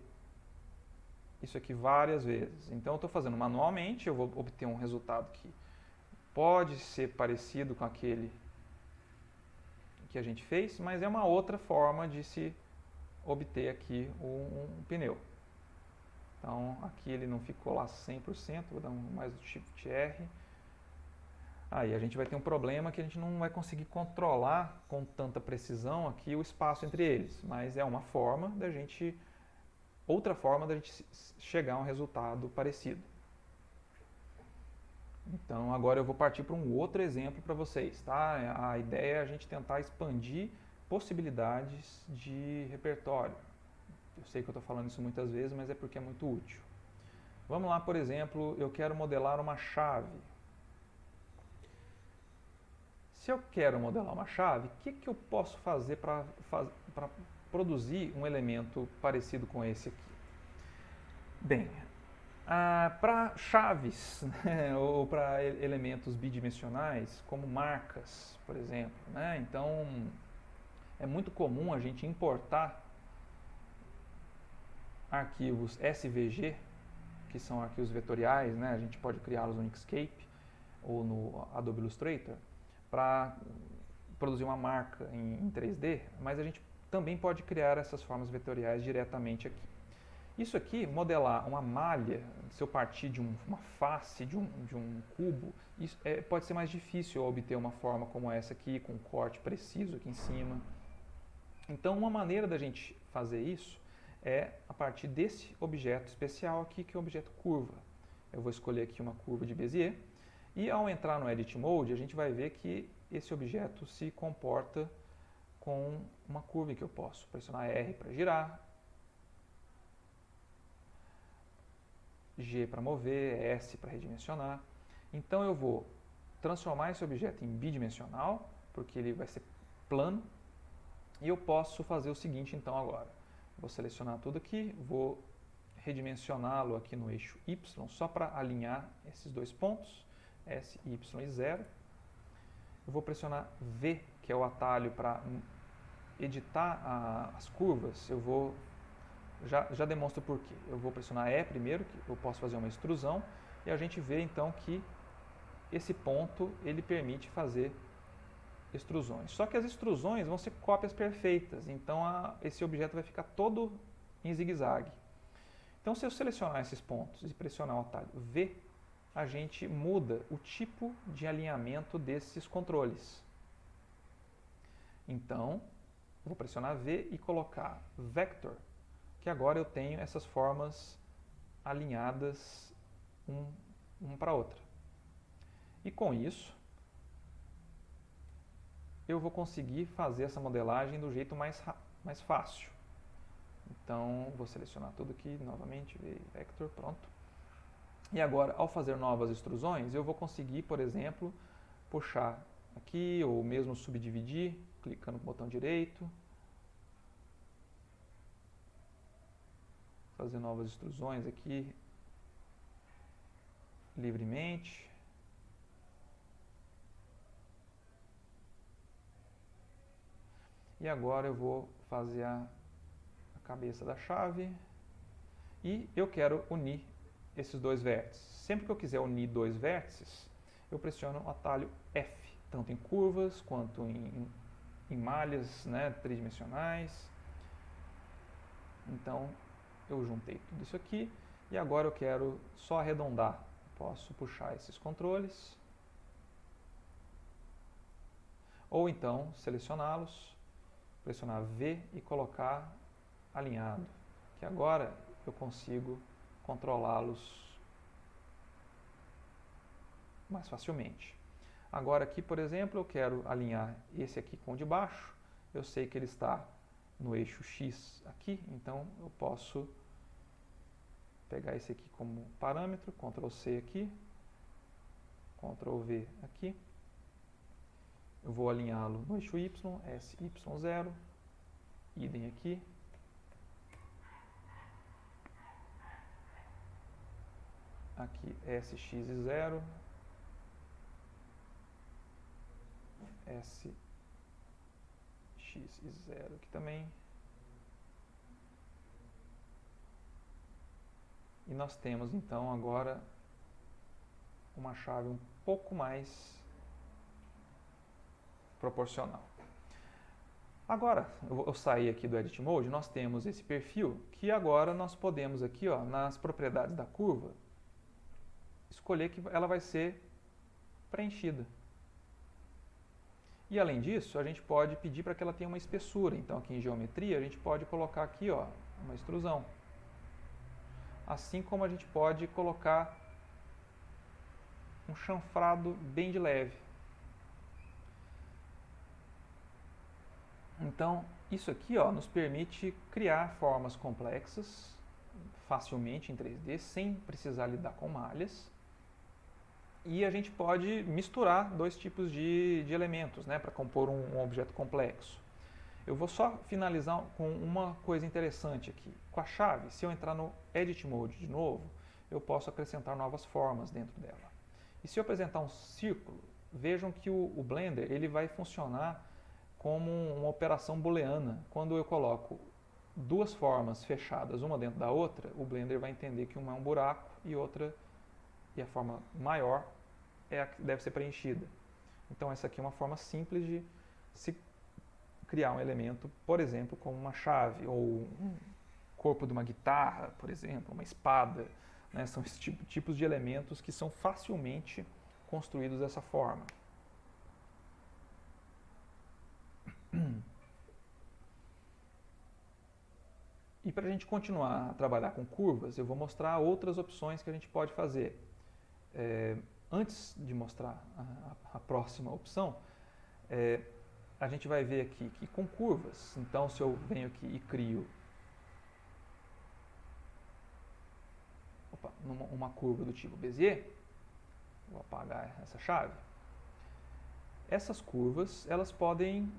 isso aqui várias vezes. Então eu estou fazendo manualmente, eu vou obter um resultado que pode ser parecido com aquele que a gente fez, mas é uma outra forma de se obter aqui um pneu. Então aqui ele não ficou lá 100%, vou dar mais o Shift R. Aí a gente vai ter um problema que a gente não vai conseguir controlar com tanta precisão aqui o espaço entre eles, mas é uma forma da gente, outra forma da gente chegar a um resultado parecido. Então agora eu vou partir para um outro exemplo para vocês, tá? A ideia é a gente tentar expandir possibilidades de repertório. Eu sei que eu estou falando isso muitas vezes, mas é porque é muito útil. Vamos lá, por exemplo, eu quero modelar uma chave. Se eu quero modelar uma chave, o que eu posso fazer para produzir um elemento parecido com esse aqui? Bem, para chaves, né, ou para elementos bidimensionais, como marcas, por exemplo, né, então é muito comum a gente importar arquivos SVG, que são arquivos vetoriais, né, a gente pode criá-los no Inkscape ou no Adobe Illustrator, para produzir uma marca em 3D, mas a gente também pode criar essas formas vetoriais diretamente aqui. Isso aqui, modelar uma malha, se eu partir de uma face de um cubo, isso, pode ser mais difícil eu obter uma forma como essa aqui, com um corte preciso aqui em cima. Então, uma maneira da gente fazer isso é a partir desse objeto especial aqui, que é o objeto curva. Eu vou escolher aqui uma curva de Bézier, e ao entrar no Edit Mode, a gente vai ver que esse objeto se comporta com uma curva que eu posso pressionar R para girar, G para mover, S para redimensionar. Então eu vou transformar esse objeto em bidimensional, porque ele vai ser plano, e eu posso fazer o seguinte então agora. Vou selecionar tudo aqui, vou redimensioná-lo aqui no eixo Y, só para alinhar esses dois pontos, S, Y e 0. Eu vou pressionar V, que é o atalho para editar as curvas. Eu vou já demonstro por quê. Eu vou pressionar E primeiro, que eu posso fazer uma extrusão, e a gente vê então que esse ponto ele permite fazer extrusões. Só que as extrusões vão ser cópias perfeitas, então esse objeto vai ficar todo em zigue-zague. Então se eu selecionar esses pontos e pressionar o atalho V, a gente muda o tipo de alinhamento desses controles. Então, vou pressionar V e colocar Vector, que agora eu tenho essas formas alinhadas uma para a outra. E com isso, eu vou conseguir fazer essa modelagem do jeito mais fácil. Então, vou selecionar tudo aqui novamente, Vector, pronto. E agora, ao fazer novas extrusões, eu vou conseguir, por exemplo, puxar aqui, ou mesmo subdividir, clicando no botão direito. Fazer novas extrusões aqui livremente. E agora eu vou fazer a cabeça da chave e eu quero unir esses dois vértices. Sempre que eu quiser unir dois vértices, eu pressiono o atalho F, tanto em curvas quanto em malhas, né, tridimensionais. Então, eu juntei tudo isso aqui e agora eu quero só arredondar. Posso puxar esses controles ou então selecioná-los, pressionar V e colocar alinhado, que agora eu consigo controlá-los mais facilmente. Agora aqui, por exemplo, eu quero alinhar esse aqui com o de baixo, eu sei que ele está no eixo X aqui, então eu posso pegar esse aqui como parâmetro, Ctrl C aqui, Ctrl V aqui. Eu vou alinhá-lo no eixo Y, S, Y, 0, idem aqui. Aqui S, X e 0, S, X e 0 aqui também. E nós temos então agora uma chave um pouco mais proporcional. Agora, eu saí aqui do Edit Mode, nós temos esse perfil que agora nós podemos aqui, ó, nas propriedades da curva, escolher que ela vai ser preenchida. E além disso, a gente pode pedir para que ela tenha uma espessura. Então aqui em geometria a gente pode colocar aqui, ó, uma extrusão. Assim como a gente pode colocar um chanfrado bem de leve. Então, isso aqui, ó, nos permite criar formas complexas facilmente em 3D, sem precisar lidar com malhas. E a gente pode misturar dois tipos de elementos, né, para compor um objeto complexo. Eu vou só finalizar com uma coisa interessante aqui. Com a chave, se eu entrar no Edit Mode de novo, eu posso acrescentar novas formas dentro dela. E se eu apresentar um círculo, vejam que o Blender ele vai funcionar como uma operação booleana. Quando eu coloco duas formas fechadas, uma dentro da outra, o Blender vai entender que uma é um buraco e a forma maior é a que deve ser preenchida. Então essa aqui é uma forma simples de se criar um elemento, por exemplo, como uma chave ou um corpo de uma guitarra, por exemplo, uma espada. Né? São esses tipos de elementos que são facilmente construídos dessa forma. E para a gente continuar a trabalhar com curvas, eu vou mostrar outras opções que a gente pode fazer. Antes de mostrar a próxima opção, a gente vai ver aqui que com curvas, então se eu venho aqui e crio uma curva do tipo Bezier, vou apagar essa chave, essas curvas elas podem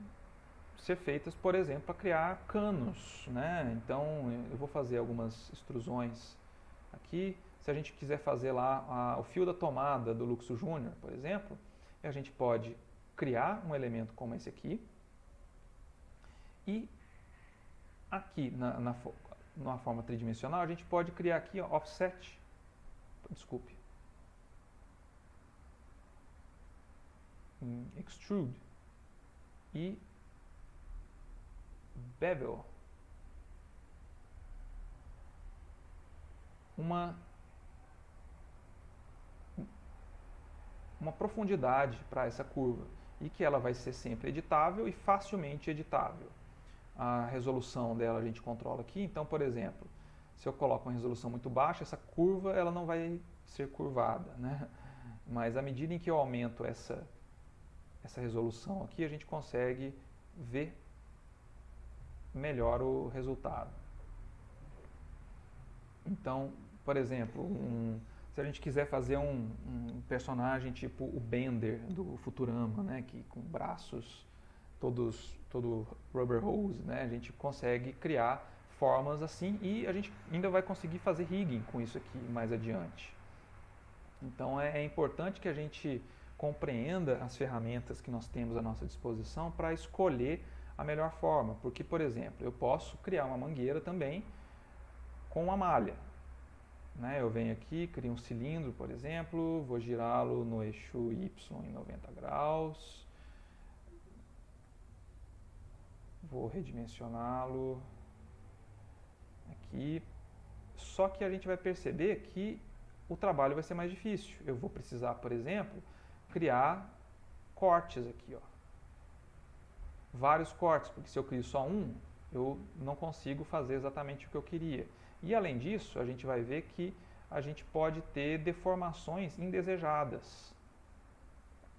ser feitas, por exemplo, para criar canos, né? Então eu vou fazer algumas extrusões aqui. Se a gente quiser fazer lá o fio da tomada do Luxo Junior, por exemplo, a gente pode criar um elemento como esse aqui e aqui numa forma tridimensional a gente pode criar aqui, ó, offset, desculpe, extrude e bevel, uma profundidade para essa curva e que ela vai ser sempre editável e facilmente editável. A resolução dela a gente controla aqui, então, por exemplo, se eu coloco uma resolução muito baixa, essa curva ela não vai ser curvada, né? Mas à medida em que eu aumento essa resolução aqui, a gente consegue ver melhor o resultado. Então, por exemplo, se a gente quiser fazer um personagem tipo o Bender do Futurama, né, que com braços todo rubber hose, né, a gente consegue criar formas assim e a gente ainda vai conseguir fazer rigging com isso aqui mais adiante. Então é importante que a gente compreenda as ferramentas que nós temos à nossa disposição para escolher a melhor forma, porque, por exemplo, eu posso criar uma mangueira também com uma malha. Né? Eu venho aqui, crio um cilindro, por exemplo, vou girá-lo no eixo Y em 90 graus, vou redimensioná-lo aqui, só que a gente vai perceber que o trabalho vai ser mais difícil. Eu vou precisar, por exemplo, criar cortes aqui, ó. Vários cortes, porque se eu crio só um, eu não consigo fazer exatamente o que eu queria. E além disso, a gente vai ver que a gente pode ter deformações indesejadas.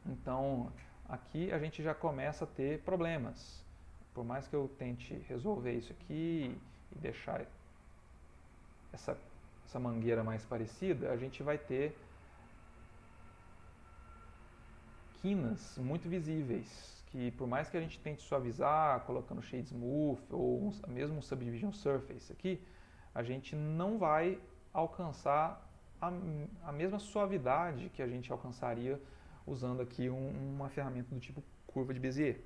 Então, aqui a gente já começa a ter problemas. Por mais que eu tente resolver isso aqui e deixar essa mangueira mais parecida, a gente vai ter quinas muito visíveis, que por mais que a gente tente suavizar, colocando shade smooth ou mesmo um subdivision surface aqui, a gente não vai alcançar a mesma suavidade que a gente alcançaria usando aqui uma ferramenta do tipo curva de Bezier.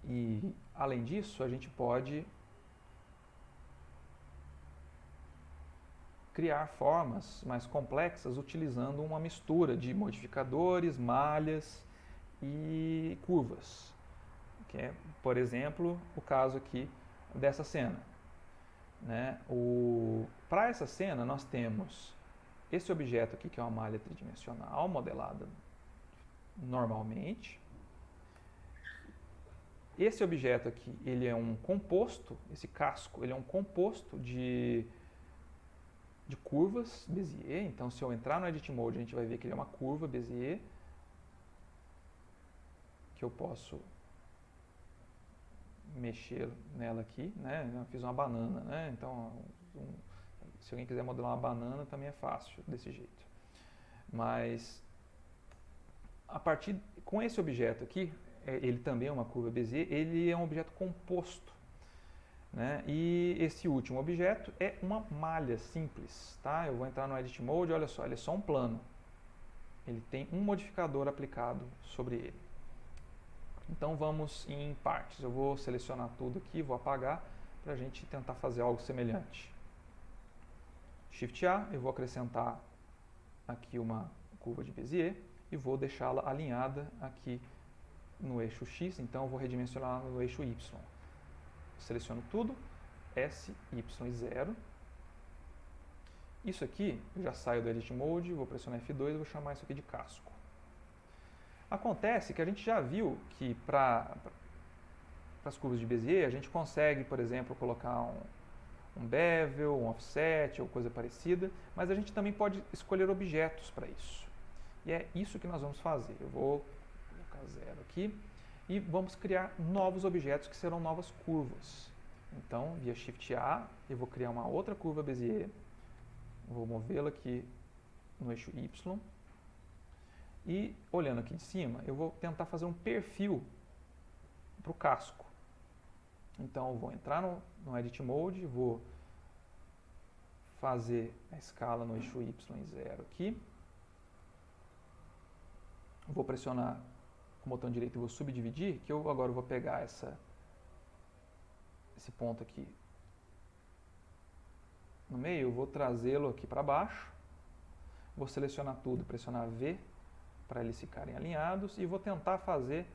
E além disso, a gente pode criar formas mais complexas utilizando uma mistura de modificadores, malhas e curvas. que é, por exemplo, o caso aqui dessa cena. Né? Para essa cena, nós temos esse objeto aqui, que é uma malha tridimensional, modelada normalmente. Esse objeto aqui, ele é um composto, esse casco, ele é um composto de curvas Bézier. Então, se eu entrar no Edit Mode, a gente vai ver que ele é uma curva Bézier, que eu posso mexer nela aqui, né? Eu fiz uma banana, né? Então, se alguém quiser modelar uma banana, também é fácil desse jeito. Mas, com esse objeto aqui, ele também é uma curva Bézier, ele é um objeto composto. Né? E esse último objeto é uma malha simples. Tá? Eu vou entrar no Edit Mode, olha só, ele é só um plano. Ele tem um modificador aplicado sobre ele. Então vamos em partes. Eu vou selecionar tudo aqui, vou apagar, para a gente tentar fazer algo semelhante. Shift A, eu vou acrescentar aqui uma curva de Bézier e vou deixá-la alinhada aqui no eixo X, então eu vou redimensionar no eixo Y. Seleciono tudo, S, Y e 0. Isso aqui, eu já saio do Edit Mode, vou pressionar F2 e vou chamar isso aqui de casco. Acontece que a gente já viu que para as curvas de Bézier, a gente consegue, por exemplo, colocar um bevel, um offset ou coisa parecida, mas a gente também pode escolher objetos para isso. E é isso que nós vamos fazer. Eu vou colocar 0 aqui e vamos criar novos objetos que serão novas curvas. Então, via Shift A, eu vou criar uma outra curva Bézier, vou movê-la aqui no eixo Y. E, olhando aqui de cima, eu vou tentar fazer um perfil para o casco. Então, eu vou entrar no Edit Mode, vou fazer a escala no eixo Y em 0 aqui. Vou pressionar com o botão direito e vou subdividir, que eu agora vou pegar esse ponto aqui no meio, eu vou trazê-lo aqui para baixo. Vou selecionar tudo, pressionar V, para eles ficarem alinhados, e vou tentar fazer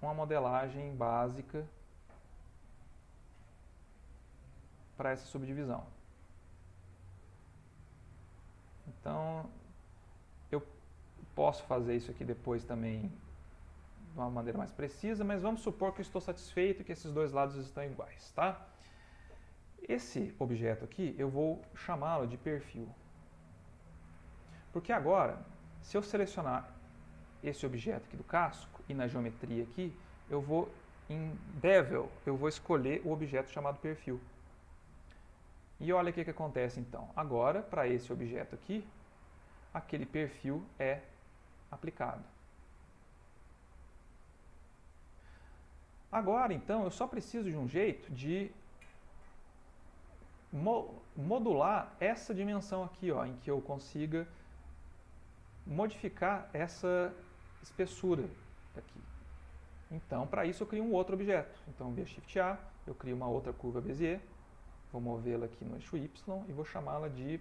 uma modelagem básica para essa subdivisão. Então, eu posso fazer isso aqui depois também de uma maneira mais precisa, mas vamos supor que eu estou satisfeito que esses dois lados estão iguais, tá? Esse objeto aqui, eu vou chamá-lo de perfil. Porque agora, se eu selecionar esse objeto aqui do casco e na geometria aqui, eu vou em Bevel, eu vou escolher o objeto chamado perfil. E olha o que acontece então. Agora, para esse objeto aqui, aquele perfil é aplicado. Agora, então, eu só preciso de um jeito de modular essa dimensão aqui, ó, em que eu consiga modificar essa espessura aqui. Então, para isso eu crio um outro objeto. Então, via Shift A, eu crio uma outra curva Bézier, vou movê-la aqui no eixo Y e vou chamá-la de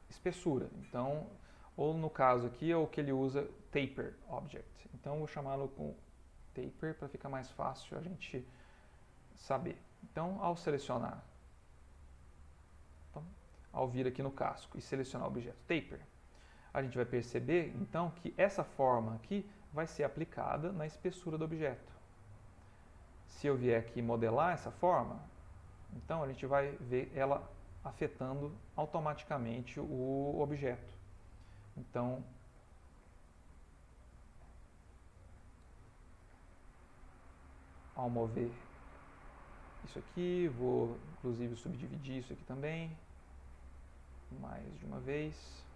espessura. Então, ou no caso aqui é o que ele usa, Taper Object. Então, eu vou chamá-lo com Taper para ficar mais fácil a gente saber. Então, ao selecionar, ao vir aqui no casco e selecionar o objeto Taper, a gente vai perceber, então, que essa forma aqui vai ser aplicada na espessura do objeto. Se eu vier aqui modelar essa forma, então a gente vai ver ela afetando automaticamente o objeto. Então, ao mover isso aqui, vou inclusive subdividir isso aqui também, mais de uma vez.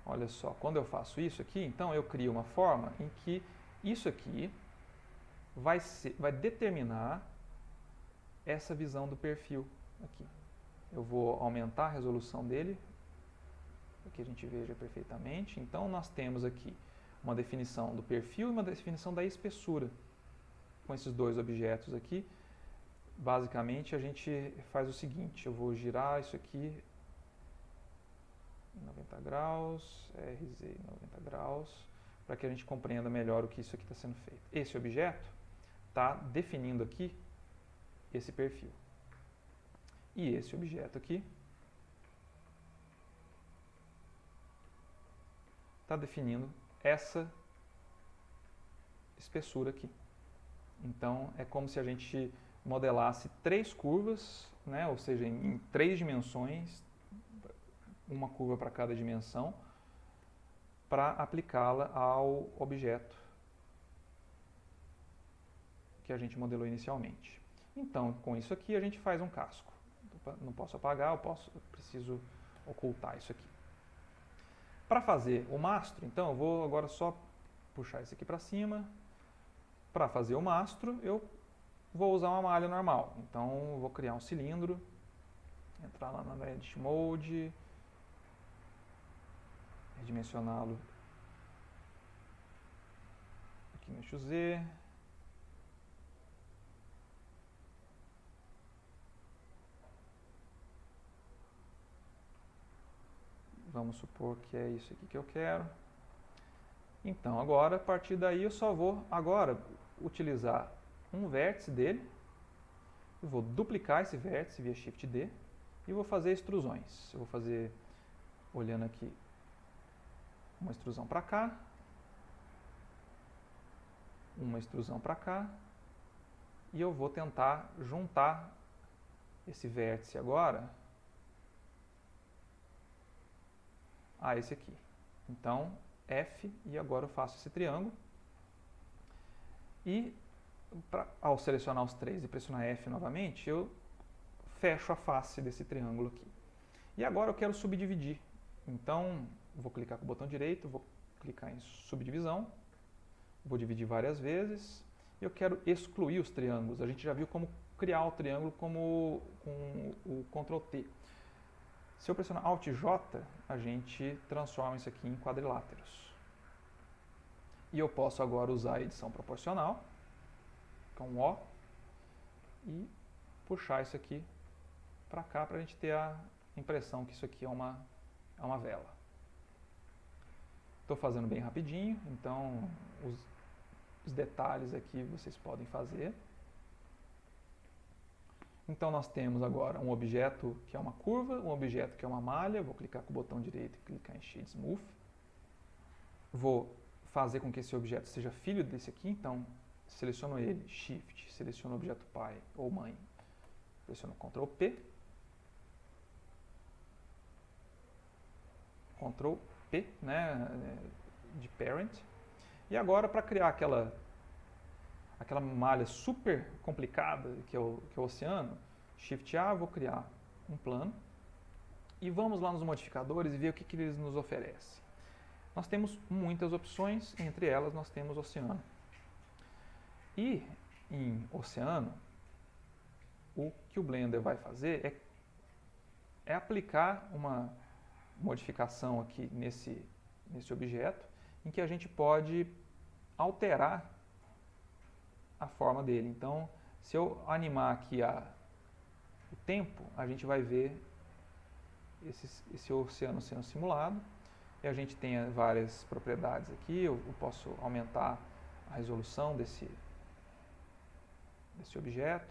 Olha só, quando eu faço isso aqui, então eu crio uma forma em que isso aqui vai determinar essa visão do perfil aqui. Eu vou aumentar a resolução dele, para que a gente veja perfeitamente. Então nós temos aqui uma definição do perfil e uma definição da espessura, com esses dois objetos aqui, basicamente a gente faz o seguinte, eu vou girar isso aqui em 90 graus, RZ em 90 graus, para que a gente compreenda melhor o que isso aqui está sendo feito. Esse objeto está definindo aqui esse perfil. E esse objeto aqui está definindo essa espessura aqui. Então, é como se a gente modelasse 3 curvas, né? Ou seja, em 3 dimensões, uma curva para cada dimensão, para aplicá-la ao objeto que a gente modelou inicialmente. Então, com isso aqui, a gente faz um casco. Não posso apagar, eu preciso ocultar isso aqui. Para fazer o mastro, então, eu vou agora só puxar isso aqui para cima. Para fazer o mastro, eu vou usar uma malha normal. Então, eu vou criar um cilindro, entrar lá no Edit Mode, redimensioná-lo aqui no eixo Z. Vamos supor que é isso aqui que eu quero. Então, agora, a partir daí, eu só vou agora utilizar um vértice dele. Eu vou duplicar esse vértice via Shift D e vou fazer extrusões. Eu vou fazer, olhando aqui, uma extrusão para cá, uma extrusão para cá, e eu vou tentar juntar esse vértice agora a esse aqui. Então, F, e agora eu faço esse triângulo. E, ao selecionar os 3 e pressionar F novamente, eu fecho a face desse triângulo aqui. E agora eu quero subdividir. Então, vou clicar com o botão direito, vou clicar em subdivisão, vou dividir várias vezes, e eu quero excluir os triângulos. A gente já viu como criar o triângulo com o Ctrl T. Se eu pressionar Alt J, a gente transforma isso aqui em quadriláteros. E eu posso agora usar a edição proporcional, com O, e puxar isso aqui para cá, para a gente ter a impressão que isso aqui é uma vela. Estou fazendo bem rapidinho, então os detalhes aqui vocês podem fazer. Então nós temos agora um objeto que é uma curva, um objeto que é uma malha. Vou clicar com o botão direito e clicar em Shade Smooth. Vou fazer com que esse objeto seja filho desse aqui, então seleciono ele, Shift, seleciono o objeto pai ou mãe, pressiono Ctrl P, Ctrl P, né, de Parent. E agora, para criar aquela malha super complicada que é o oceano, Shift A, vou criar um plano. E vamos lá nos modificadores e ver o que eles nos oferecem. Nós temos muitas opções, entre elas nós temos oceano. E em oceano, o que o Blender vai fazer é aplicar uma modificação aqui nesse objeto, em que a gente pode alterar a forma dele. Então, se eu animar aqui o tempo, a gente vai ver esse oceano sendo simulado. E a gente tem várias propriedades aqui. Eu posso aumentar a resolução desse objeto.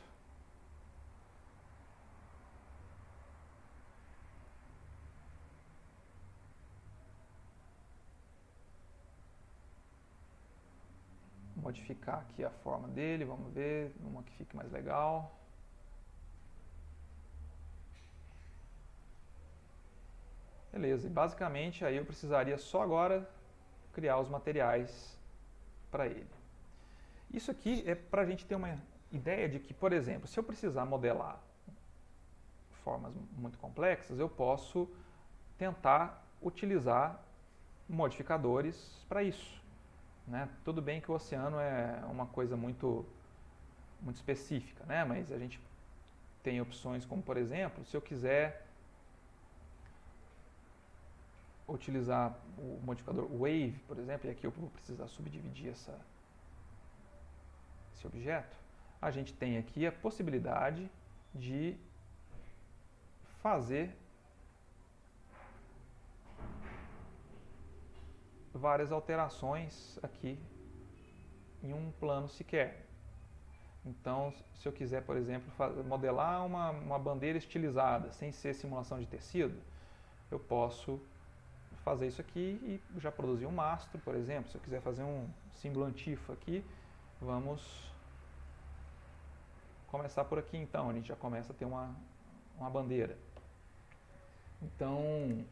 Modificar aqui a forma dele, vamos ver, uma que fique mais legal. Beleza, e basicamente aí eu precisaria só agora criar os materiais para ele. Isso aqui é para a gente ter uma ideia de que, por exemplo, se eu precisar modelar formas muito complexas, eu posso tentar utilizar modificadores para isso. Né? Tudo bem que o oceano é uma coisa muito específica, né? Mas a gente tem opções como, por exemplo, se eu quiser utilizar o modificador Wave, por exemplo, e aqui eu vou precisar subdividir esse objeto, a gente tem aqui a possibilidade de fazer várias alterações aqui em um plano sequer. Então, se eu quiser, por exemplo, modelar uma bandeira estilizada, sem ser simulação de tecido, eu posso fazer isso aqui e já produzir um mastro, por exemplo. Se eu quiser fazer um símbolo antifa aqui, vamos começar por aqui então. A gente já começa a ter uma bandeira. Então,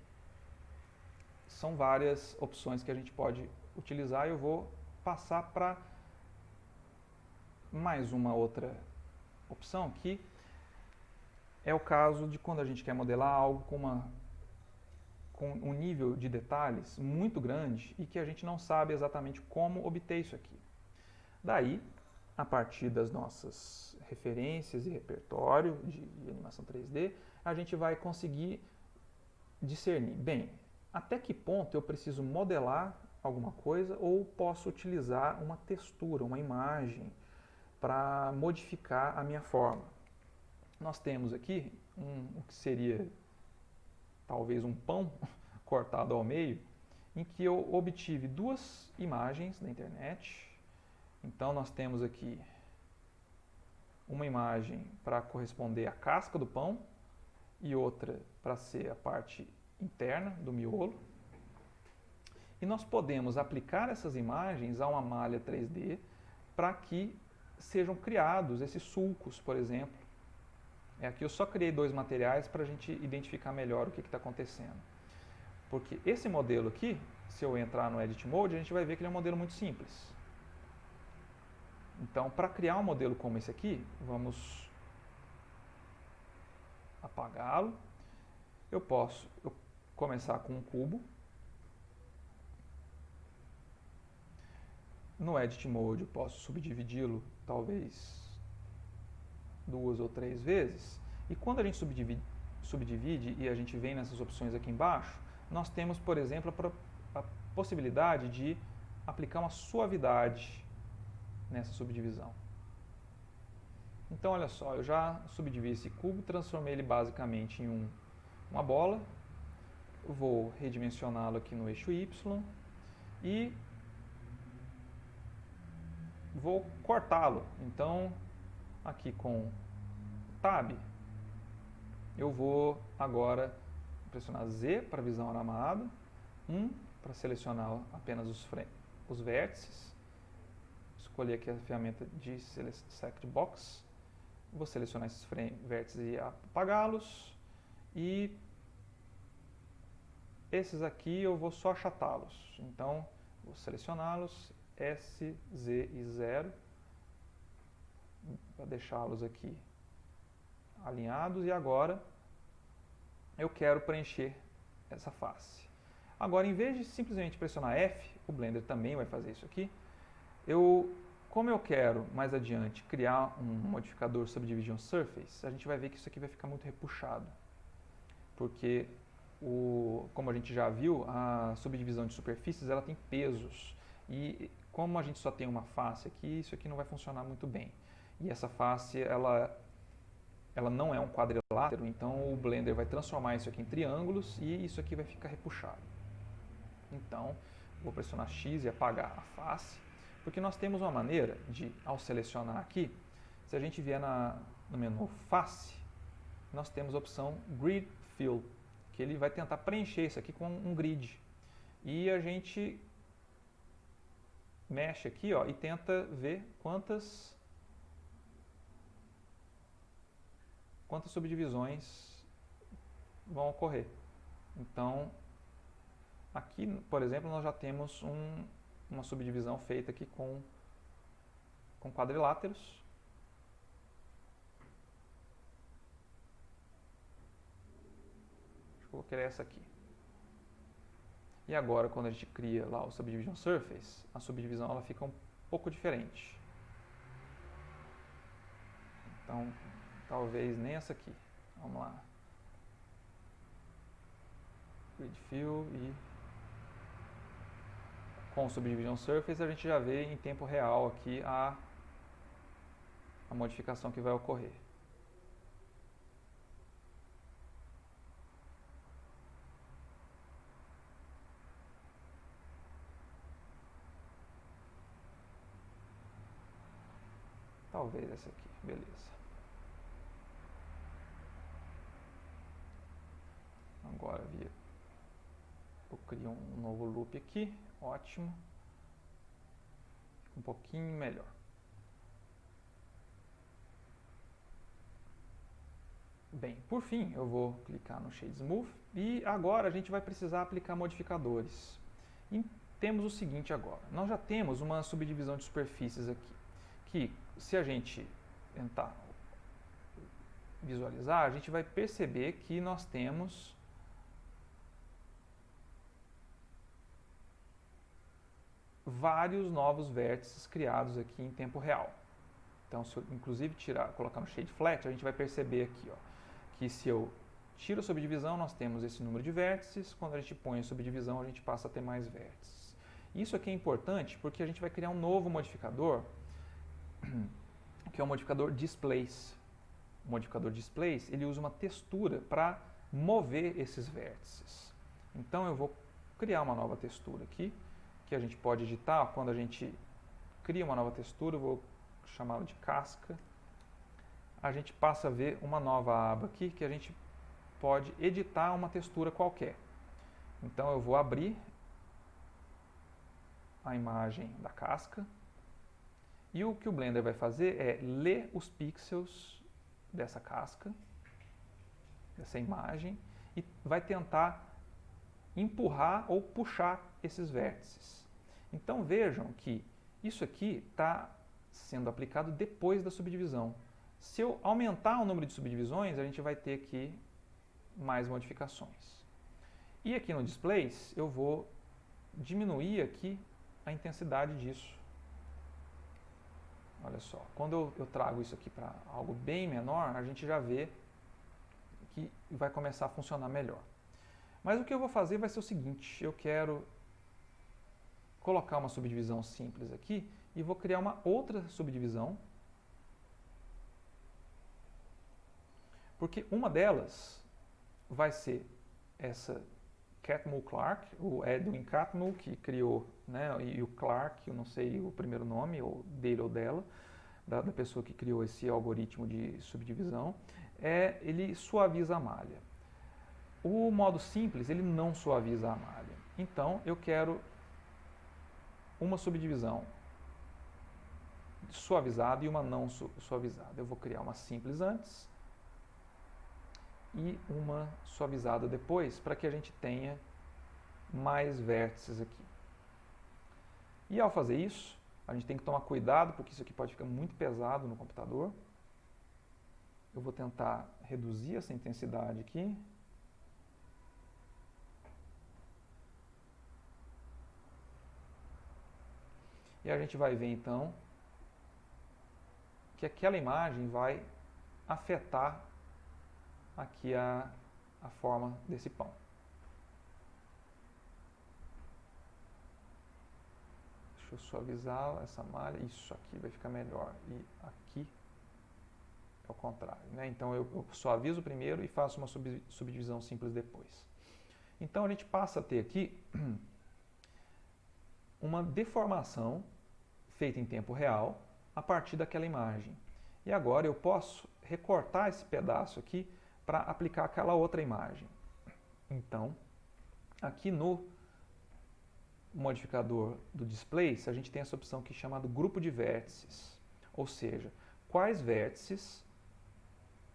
são várias opções que a gente pode utilizar e eu vou passar para mais uma outra opção que é o caso de quando a gente quer modelar algo com um nível de detalhes muito grande e que a gente não sabe exatamente como obter isso aqui. Daí, a partir das nossas referências e repertório de animação 3D, a gente vai conseguir discernir, bem, até que ponto eu preciso modelar alguma coisa ou posso utilizar uma textura, uma imagem para modificar a minha forma. Nós temos aqui o que seria talvez um pão cortado ao meio, em que eu obtive duas imagens da internet. Então nós temos aqui uma imagem para corresponder à casca do pão e outra para ser a parte interna do miolo. E nós podemos aplicar essas imagens a uma malha 3D para que sejam criados esses sulcos, por exemplo. Aqui eu só criei dois materiais para a gente identificar melhor o que está acontecendo. Porque esse modelo aqui, se eu entrar no Edit Mode, a gente vai ver que ele é um modelo muito simples. Então, para criar um modelo como esse aqui, vamos apagá-lo. Eu posso começar com um cubo. No Edit Mode eu posso subdividi-lo talvez 2 ou 3 vezes. E quando a gente subdivide e a gente vem nessas opções aqui embaixo, nós temos, por exemplo, a possibilidade de aplicar uma suavidade nessa subdivisão. Então, olha só, eu já subdivi esse cubo, transformei ele basicamente em uma bola. Vou redimensioná-lo aqui no eixo Y e vou cortá-lo. Então, aqui com Tab, eu vou agora pressionar Z para visão aramada, 1 para selecionar apenas os vértices, escolher aqui a ferramenta de Select Box, vou selecionar esses vértices e apagá-los, e esses aqui eu vou só achatá-los. Então, vou selecioná-los, S, Z e 0, para deixá-los aqui alinhados, e agora eu quero preencher essa face. Agora, em vez de simplesmente pressionar F, o Blender também vai fazer isso aqui, como eu quero mais adiante criar um modificador Subdivision Surface, a gente vai ver que isso aqui vai ficar muito repuxado, porque como a gente já viu, a subdivisão de superfícies ela tem pesos, e como a gente só tem uma face aqui, isso aqui não vai funcionar muito bem. E essa face, ela não é um quadrilátero, então o Blender vai transformar isso aqui em triângulos e isso aqui vai ficar repuxado. Então, vou pressionar X e apagar a face, porque nós temos uma maneira de, ao selecionar aqui, se a gente vier no menu Face, nós temos a opção Grid Fill, que ele vai tentar preencher isso aqui com um grid. E a gente mexe aqui, ó, e tenta ver quantas subdivisões vão ocorrer. Então, aqui, por exemplo, nós já temos uma subdivisão feita aqui com quadriláteros. Acho que eu vou querer essa aqui. E agora, quando a gente cria lá o Subdivision Surface, a subdivisão ela fica um pouco diferente. Então, talvez nem essa aqui. Vamos lá. Grid Fill e com o Subdivision Surface a gente já vê em tempo real aqui a modificação que vai ocorrer. Talvez essa aqui, beleza. Agora eu crio um novo loop aqui, ótimo. Fica um pouquinho melhor. Bem, por fim, eu vou clicar no Shade Smooth e agora a gente vai precisar aplicar modificadores. E temos o seguinte agora, nós já temos uma subdivisão de superfícies aqui, que se a gente tentar visualizar, a gente vai perceber que nós temos vários novos vértices criados aqui em tempo real. Então, se eu inclusive colocar no Shade Flat, a gente vai perceber aqui, ó, que se eu tiro a subdivisão, nós temos esse número de vértices, quando a gente põe a subdivisão, a gente passa a ter mais vértices. Isso aqui é importante porque a gente vai criar um novo modificador, que é o modificador Displace. O modificador Displace, ele usa uma textura para mover esses vértices. Então, eu vou criar uma nova textura aqui, que a gente pode editar. Quando a gente cria uma nova textura, eu vou chamá-la de casca. A gente passa a ver uma nova aba aqui, que a gente pode editar uma textura qualquer. Então eu vou abrir a imagem da casca e o que o Blender vai fazer é ler os pixels dessa casca, dessa imagem, e vai tentar empurrar ou puxar esses vértices. Então vejam que isso aqui está sendo aplicado depois da subdivisão. Se eu aumentar o número de subdivisões, a gente vai ter aqui mais modificações. E aqui no Displace, eu vou diminuir aqui a intensidade disso. Olha só, quando eu trago isso aqui para algo bem menor, a gente já vê que vai começar a funcionar melhor. Mas o que eu vou fazer vai ser o seguinte, eu quero colocar uma subdivisão simples aqui e vou criar uma outra subdivisão, porque uma delas vai ser essa Catmull Clark, o Edwin Catmull, que criou, né, e o Clark, eu não sei o primeiro nome ou dele ou dela, da pessoa que criou esse algoritmo de subdivisão, ele suaviza a malha. O modo simples, ele não suaviza a malha. Então, eu quero uma subdivisão suavizada e uma não suavizada. Eu vou criar uma simples antes e uma suavizada depois, para que a gente tenha mais vértices aqui. E ao fazer isso, a gente tem que tomar cuidado, porque isso aqui pode ficar muito pesado no computador. Eu vou tentar reduzir essa intensidade aqui. E a gente vai ver então que aquela imagem vai afetar aqui a forma desse pão. Deixa eu suavizar essa malha. Isso aqui vai ficar melhor. E aqui é o contrário, né? Então eu suavizo primeiro e faço uma subdivisão simples depois. Então a gente passa a ter aqui uma deformação feita em tempo real a partir daquela imagem. E agora eu posso recortar esse pedaço aqui para aplicar aquela outra imagem. Então, aqui no modificador do Displace, a gente tem essa opção aqui chamada grupo de vértices. Ou seja, quais vértices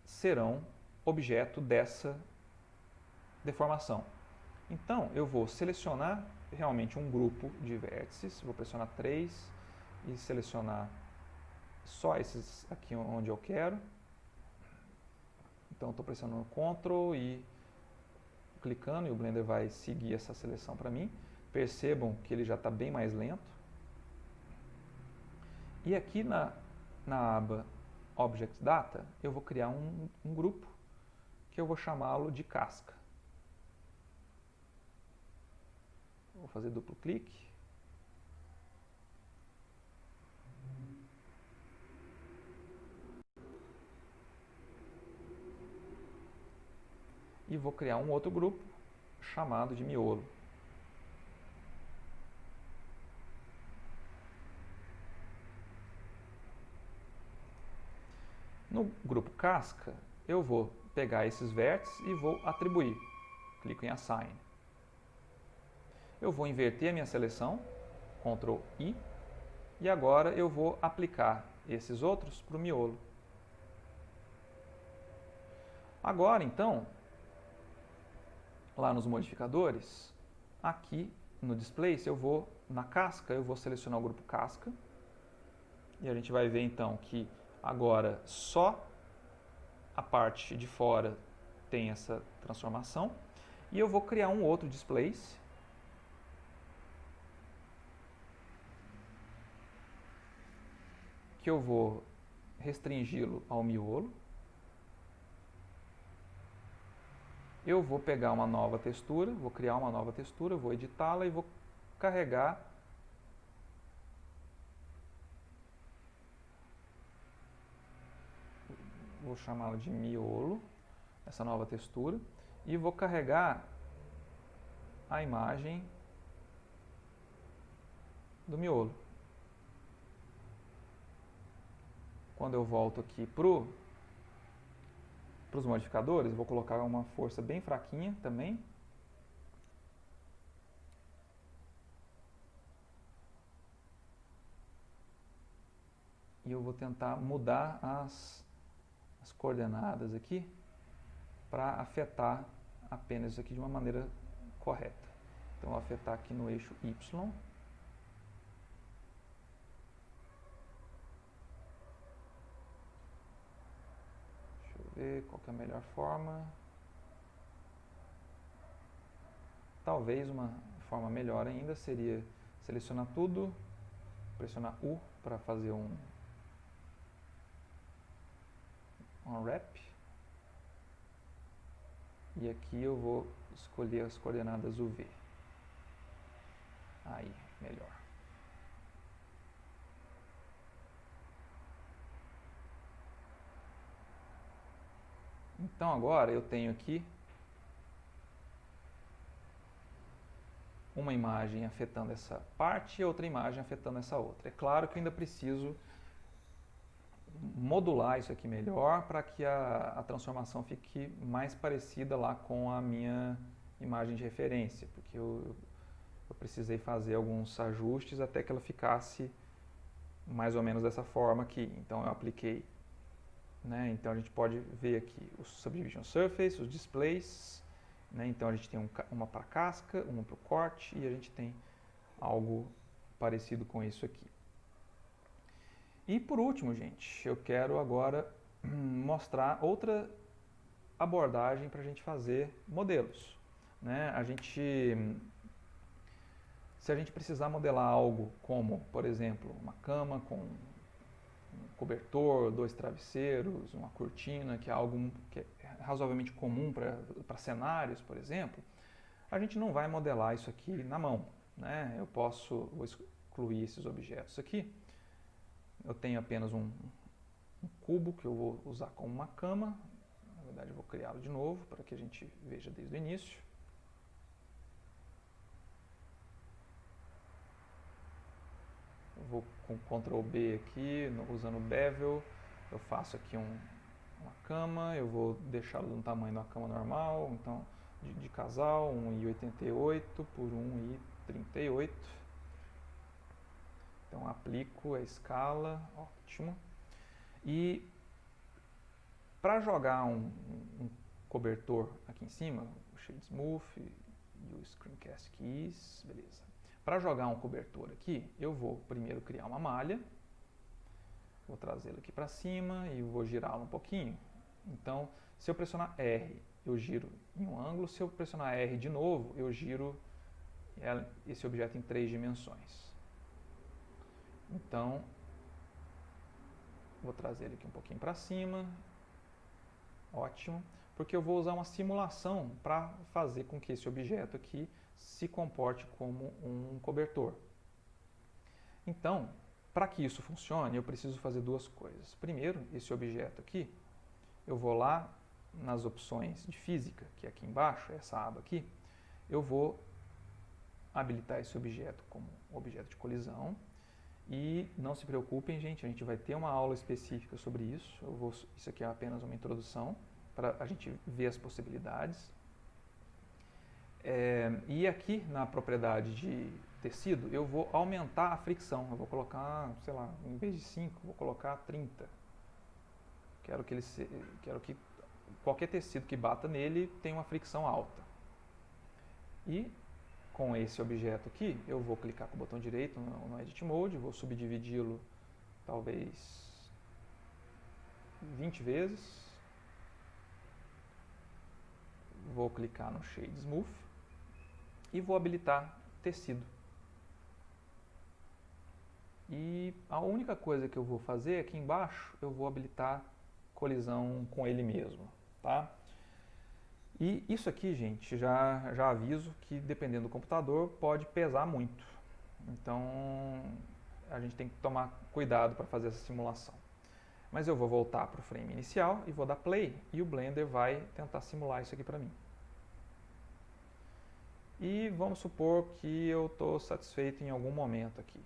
serão objeto dessa deformação. Então, eu vou selecionar realmente um grupo de vértices, vou pressionar 3 e selecionar só esses aqui onde eu quero. Então, estou pressionando Ctrl e clicando e o Blender vai seguir essa seleção para mim. Percebam que ele já está bem mais lento. E aqui na aba Object Data, eu vou criar um grupo que eu vou chamá-lo de casca. Vou fazer duplo clique. e vou criar um outro grupo chamado de miolo. No grupo casca, eu vou pegar esses vértices e vou atribuir. Clico em Assign. Eu vou inverter a minha seleção, Ctrl I, e agora eu vou aplicar esses outros para o miolo. Agora, então, lá nos modificadores, aqui no Displace, na casca, eu vou selecionar o grupo casca, e a gente vai ver então que agora só a parte de fora tem essa transformação, e eu vou criar um outro Displace, que eu vou restringi-lo ao miolo. Eu vou pegar uma nova textura, vou criar uma nova textura, vou editá-la e vou carregar vou chamá-la de miolo, essa nova textura, e vou carregar a imagem do miolo. Quando eu volto aqui para os modificadores, vou colocar uma força bem fraquinha também. E eu vou tentar mudar as coordenadas aqui para afetar apenas isso aqui de uma maneira correta. Então, eu vou afetar aqui no eixo Y. Deixa eu ver qual que é a melhor forma. Talvez uma forma melhor ainda seria selecionar tudo, pressionar U para fazer um wrap. E aqui eu vou escolher as coordenadas UV. Aí, melhor. Então agora eu tenho aqui uma imagem afetando essa parte e outra imagem afetando essa outra. É claro que eu ainda preciso modular isso aqui melhor para que a transformação fique mais parecida lá com a minha imagem de referência, porque eu precisei fazer alguns ajustes até que ela ficasse mais ou menos dessa forma aqui. Então eu apliquei, né? Então a gente pode ver aqui os Subdivision Surface, os Displays, né? Então a gente tem uma para casca, uma para o corte e a gente tem algo parecido com isso aqui. E por último, gente, eu quero agora mostrar outra abordagem para a gente fazer modelos, né? Se a gente precisar modelar algo como, por exemplo, uma cama com um cobertor, 2 travesseiros, uma cortina, que é algo que é razoavelmente comum para cenários, por exemplo, a gente não vai modelar isso aqui na mão, né? Vou excluir esses objetos aqui. Eu tenho apenas um cubo que eu vou usar como uma cama. Na verdade, eu vou criá-lo de novo para que a gente veja desde o início. Eu vou com Ctrl B aqui, usando o Bevel. Eu faço aqui uma cama. Eu vou deixá-lo no tamanho da cama normal, então de casal, 1,88 por 1,38. Então aplico a escala, ótimo. E para jogar um cobertor aqui em cima, o Shade Smooth e o Screencast Keys, beleza. Para jogar um cobertor aqui, eu vou primeiro criar uma malha, vou trazê-la aqui para cima e vou girá-la um pouquinho. Então, se eu pressionar R, eu giro em um ângulo, se eu pressionar R de novo, eu giro esse objeto em 3 dimensões. Então, vou trazer ele aqui um pouquinho para cima. Ótimo. Porque eu vou usar uma simulação para fazer com que esse objeto aqui se comporte como um cobertor. Então, para que isso funcione, eu preciso fazer duas coisas. Primeiro, esse objeto aqui, eu vou lá nas opções de física, que é aqui embaixo, essa aba aqui, eu vou habilitar esse objeto como objeto de colisão. E não se preocupem, gente, a gente vai ter uma aula específica sobre isso. Isso aqui é apenas uma introdução para a gente ver as possibilidades. E aqui na propriedade de tecido, eu vou aumentar a fricção. Eu vou colocar, sei lá, em vez de 5, vou colocar 30. Quero que qualquer tecido que bata nele tenha uma fricção alta. E com esse objeto aqui, eu vou clicar com o botão direito no Edit Mode, vou subdividi-lo talvez 20 vezes. Vou clicar no Shade Smooth e vou habilitar tecido. E a única coisa que eu vou fazer aqui embaixo, eu vou habilitar colisão com ele mesmo, tá? E isso aqui, gente, já aviso que dependendo do computador pode pesar muito. Então a gente tem que tomar cuidado para fazer essa simulação. Mas eu vou voltar para o frame inicial e vou dar play e o Blender vai tentar simular isso aqui para mim. E vamos supor que eu estou satisfeito em algum momento aqui.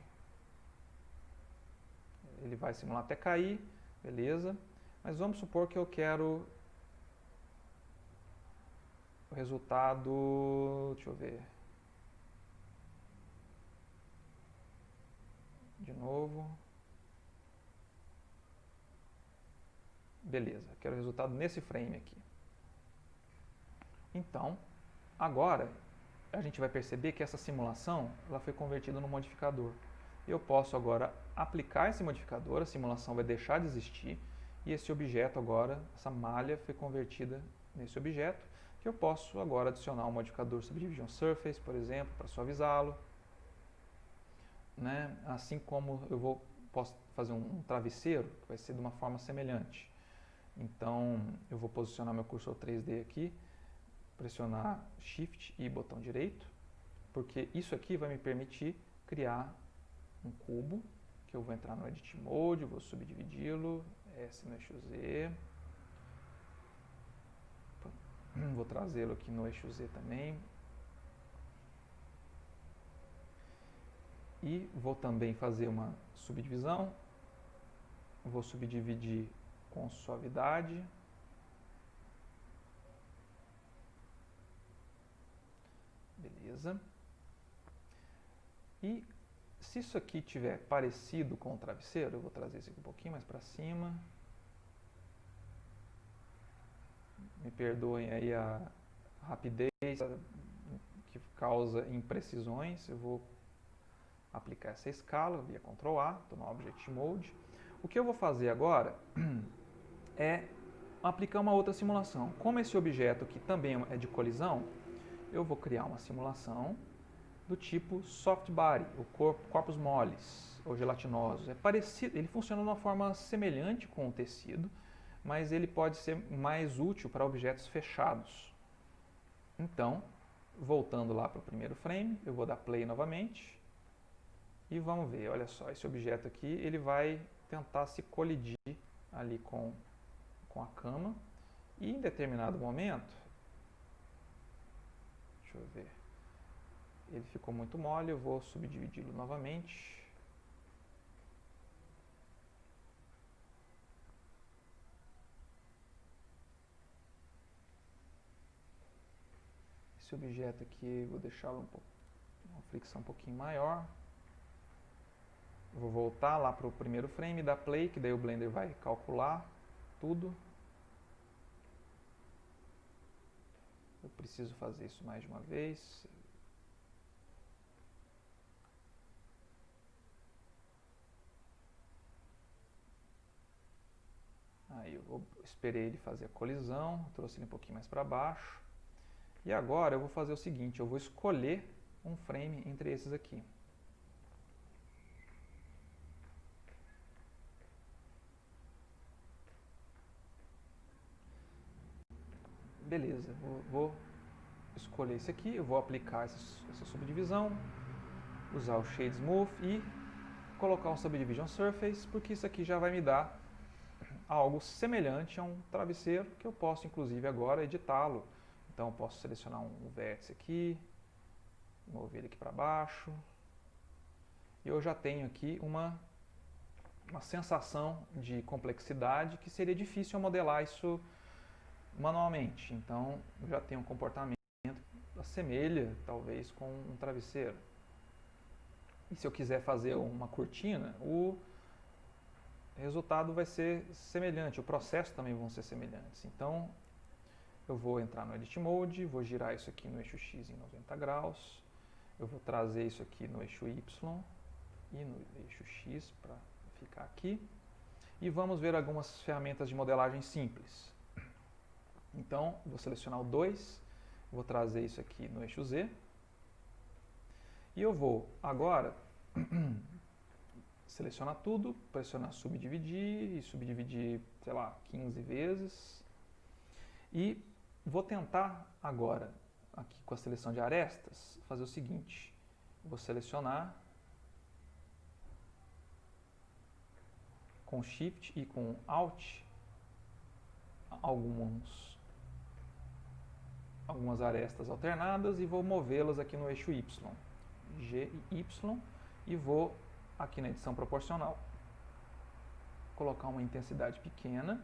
Ele vai simular até cair, beleza. Mas vamos supor que eu quero o resultado, deixa eu ver, de novo. Beleza, quero o resultado nesse frame aqui. Então, agora a gente vai perceber que essa simulação ela foi convertida no modificador. Eu posso agora aplicar esse modificador, a simulação vai deixar de existir e esse objeto agora, essa malha foi convertida nesse objeto, que eu posso agora adicionar um modificador Subdivision Surface, por exemplo, para suavizá-lo. Né? Assim como posso fazer um travesseiro, que vai ser de uma forma semelhante. Então, eu vou posicionar meu cursor 3D aqui, pressionar Shift e botão direito, porque isso aqui vai me permitir criar um cubo, que eu vou entrar no Edit Mode, vou subdividi-lo, S no eixo Z, vou trazê-lo aqui no eixo Z também, e vou também fazer uma subdivisão, vou subdividir com suavidade, beleza, e se isso aqui tiver parecido com o travesseiro, eu vou trazer isso aqui um pouquinho mais para cima. Me perdoem aí a rapidez que causa imprecisões. Eu vou aplicar essa escala via Ctrl A, estou no Object Mode. O que eu vou fazer agora é aplicar uma outra simulação. Como esse objeto aqui também é de colisão, eu vou criar uma simulação do tipo soft body, o corpos moles ou gelatinosos. É parecido, ele funciona de uma forma semelhante com o tecido, mas ele pode ser mais útil para objetos fechados. Então, voltando lá para o primeiro frame, eu vou dar play novamente e vamos ver, olha só, esse objeto aqui ele vai tentar se colidir ali com a cama e em determinado momento, deixa eu ver, ele ficou muito mole, eu vou subdividi-lo novamente. Esse objeto aqui, vou deixá-lo uma fricção um pouquinho maior. Vou voltar lá para o primeiro frame, dar play, que daí o Blender vai calcular tudo. Eu preciso fazer isso mais de uma vez. Aí eu esperei ele fazer a colisão, trouxe ele um pouquinho mais para baixo. E agora eu vou fazer o seguinte, eu vou escolher um frame entre esses aqui. Beleza, vou escolher esse aqui, eu vou aplicar essa subdivisão, usar o Shade Smooth e colocar um Subdivision Surface, porque isso aqui já vai me dar algo semelhante a um travesseiro, que eu posso inclusive agora editá-lo. Então eu posso selecionar um vértice aqui, mover ele aqui para baixo, e eu já tenho aqui uma sensação de complexidade que seria difícil eu modelar isso manualmente. Então eu já tenho um comportamento que assemelha talvez com um travesseiro. E se eu quiser fazer uma cortina, o resultado vai ser semelhante, o processo também vão ser semelhantes. Então eu vou entrar no Edit Mode, vou girar isso aqui no eixo X em 90 graus, eu vou trazer isso aqui no eixo Y e no eixo X para ficar aqui. E vamos ver algumas ferramentas de modelagem simples. Então, vou selecionar o 2, vou trazer isso aqui no eixo Z. E eu vou agora selecionar tudo, pressionar subdividir e subdividir, sei lá, 15 vezes. E vou tentar agora, aqui com a seleção de arestas, fazer o seguinte. Vou selecionar com Shift e com Alt algumas arestas alternadas e vou movê-las aqui no eixo Y. G e Y, e vou aqui na edição proporcional colocar uma intensidade pequena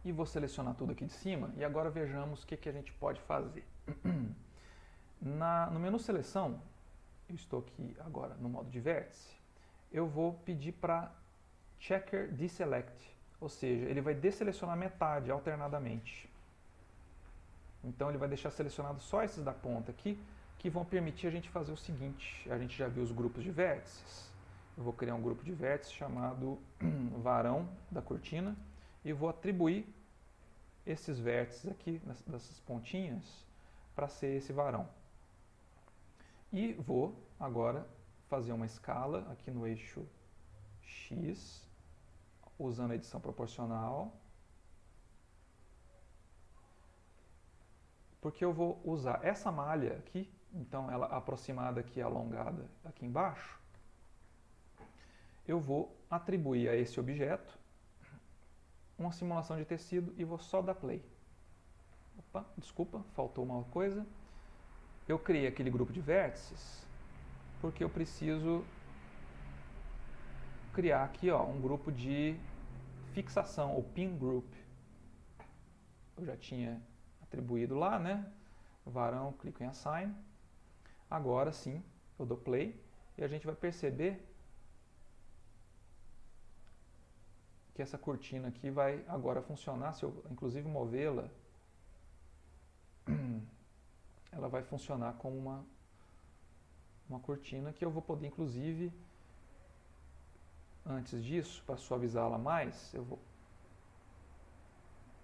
e vou selecionar tudo aqui de cima. E agora vejamos o que a gente pode fazer. No menu seleção, eu estou aqui agora no modo de vértice, eu vou pedir para Checker Deselect, ou seja, ele vai desselecionar metade alternadamente. Então ele vai deixar selecionado só esses da ponta aqui, que vão permitir a gente fazer o seguinte. A gente já viu os grupos de vértices. Eu vou criar um grupo de vértices chamado varão da cortina e vou atribuir esses vértices aqui, dessas pontinhas, para ser esse varão. E vou agora fazer uma escala aqui no eixo X, usando a edição proporcional, porque eu vou usar essa malha aqui, então ela aproximada aqui, alongada aqui embaixo, eu vou atribuir a esse objeto uma simulação de tecido e vou só dar play. Opa, desculpa, faltou uma coisa. Eu criei aquele grupo de vértices porque eu preciso criar aqui um grupo de fixação, ou pin group. Eu já tinha atribuído lá, né? Varão, clico em Assign. Agora sim, eu dou play e a gente vai perceber que essa cortina aqui vai agora funcionar. Se eu inclusive movê-la, ela vai funcionar como uma cortina que eu vou poder inclusive, antes disso, para suavizá-la mais, eu vou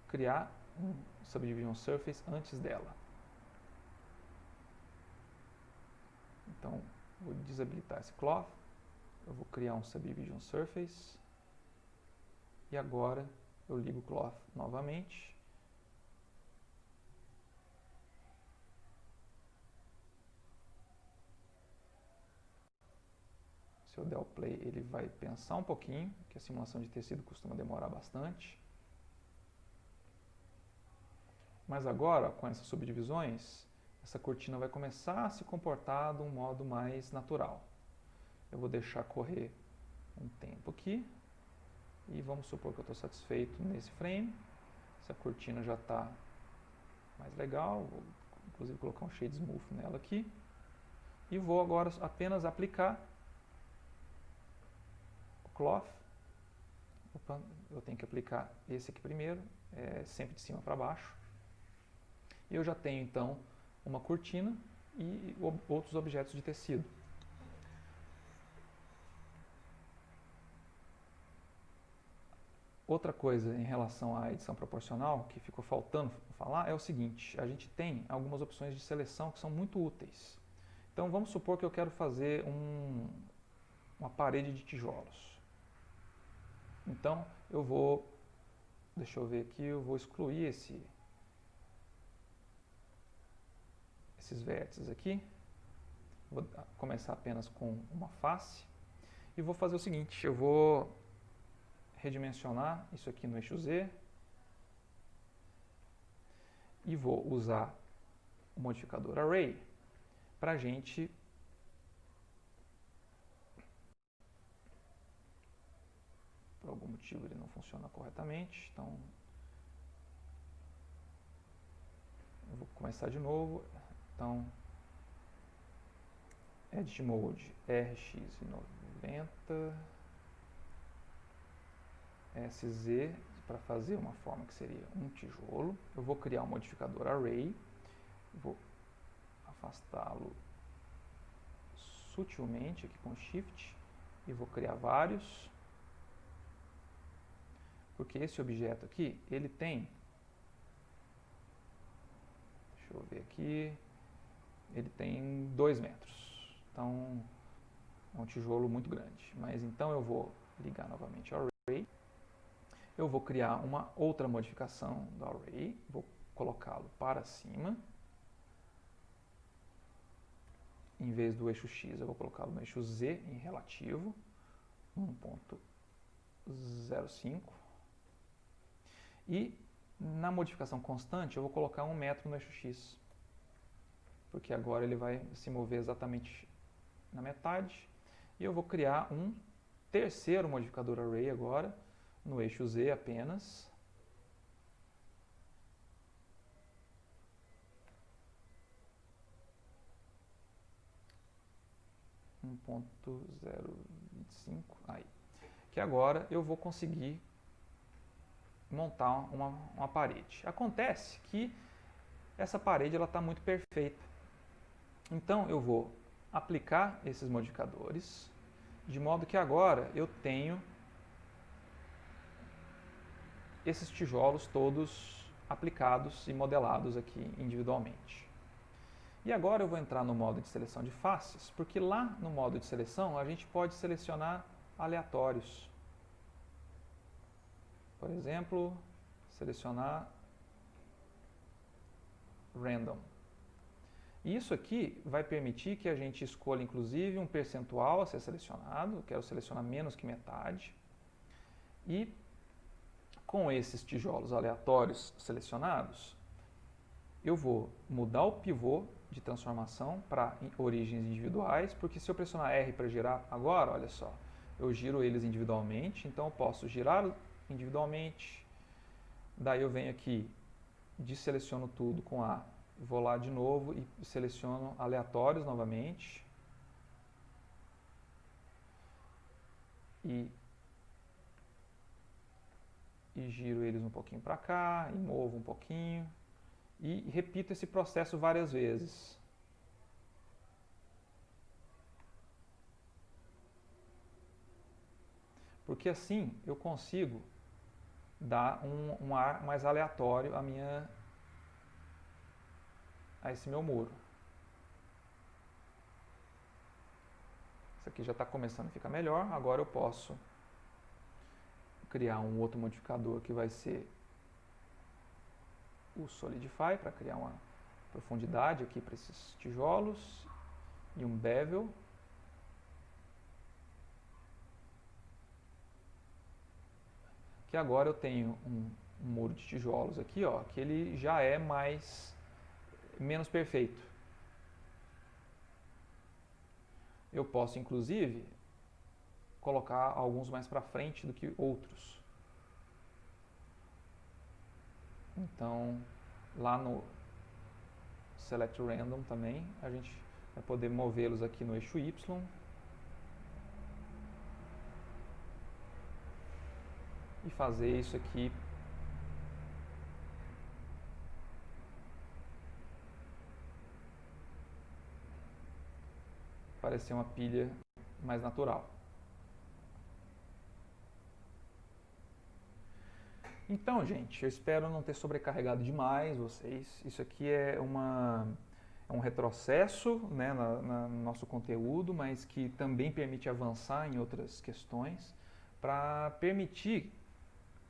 criar um Subdivision Surface antes dela. Então, vou desabilitar esse Cloth, eu vou criar um Subdivision Surface, e agora eu ligo o Cloth novamente. Se eu der o play, ele vai pensar um pouquinho, que a simulação de tecido costuma demorar bastante. Mas agora, com essas subdivisões, essa cortina vai começar a se comportar de um modo mais natural. Eu vou deixar correr um tempo aqui, e vamos supor que eu estou satisfeito nesse frame. Essa cortina já está mais legal, vou inclusive colocar um Shade Smooth nela aqui. E vou agora apenas aplicar o Cloth. Opa, eu tenho que aplicar esse aqui primeiro, sempre de cima para baixo. E eu já tenho então uma cortina e outros objetos de tecido. Outra coisa em relação à edição proporcional que ficou faltando falar é o seguinte: a gente tem algumas opções de seleção que são muito úteis. Então vamos supor que eu quero fazer uma parede de tijolos. Então eu vou, deixa eu ver aqui, eu vou excluir esses vértices aqui. Vou começar apenas com uma face e vou fazer o seguinte: eu vou redimensionar isso aqui no eixo Z e vou usar o modificador Array para a gente por algum motivo ele não funciona corretamente, então eu vou começar de novo. Então, Edit Mode RX90 SZ para fazer uma forma que seria um tijolo. Eu vou criar um modificador Array, vou afastá-lo sutilmente aqui com Shift e vou criar vários, porque esse objeto aqui, ele tem, deixa eu ver aqui, ele tem 2 metros, então é um tijolo muito grande. Mas então eu vou ligar novamente ao Array, eu vou criar uma outra modificação do Array, vou colocá-lo para cima, em vez do eixo X eu vou colocá-lo no eixo Z em relativo, 1.05, e na modificação constante eu vou colocar 1 metro no eixo X, porque agora ele vai se mover exatamente na metade, e eu vou criar um terceiro modificador Array agora, no eixo Z apenas, aí, que agora eu vou conseguir montar uma parede. Acontece que essa parede está muito perfeita, então eu vou aplicar esses modificadores, de modo que agora eu tenho esses tijolos todos aplicados e modelados aqui individualmente. E agora eu vou entrar no modo de seleção de faces, porque lá no modo de seleção a gente pode selecionar aleatórios. Por exemplo, selecionar random. E isso aqui vai permitir que a gente escolha inclusive um percentual a ser selecionado, eu quero selecionar menos que metade, e com esses tijolos aleatórios selecionados, eu vou mudar o pivô de transformação para origens individuais, porque se eu pressionar R para girar agora, olha só, eu giro eles individualmente, então eu posso girar individualmente, daí eu venho aqui, desseleciono tudo com A, vou lá de novo e seleciono aleatórios novamente, e giro eles um pouquinho para cá, e movo um pouquinho, e repito esse processo várias vezes. Porque assim eu consigo dar um ar mais aleatório a esse meu muro. Isso aqui já está começando a ficar melhor, agora eu posso criar um outro modificador que vai ser o Solidify, para criar uma profundidade aqui para esses tijolos, e um Bevel. Que agora eu tenho um muro de tijolos aqui, ó, que ele já é menos perfeito. Eu posso, inclusive, colocar alguns mais para frente do que outros. Então, lá no Select Random também, a gente vai poder movê-los aqui no eixo Y. E fazer isso aqui parecer uma pilha mais natural. Então, gente, eu espero não ter sobrecarregado demais vocês. Isso aqui é um retrocesso, né, no nosso conteúdo, mas que também permite avançar em outras questões para permitir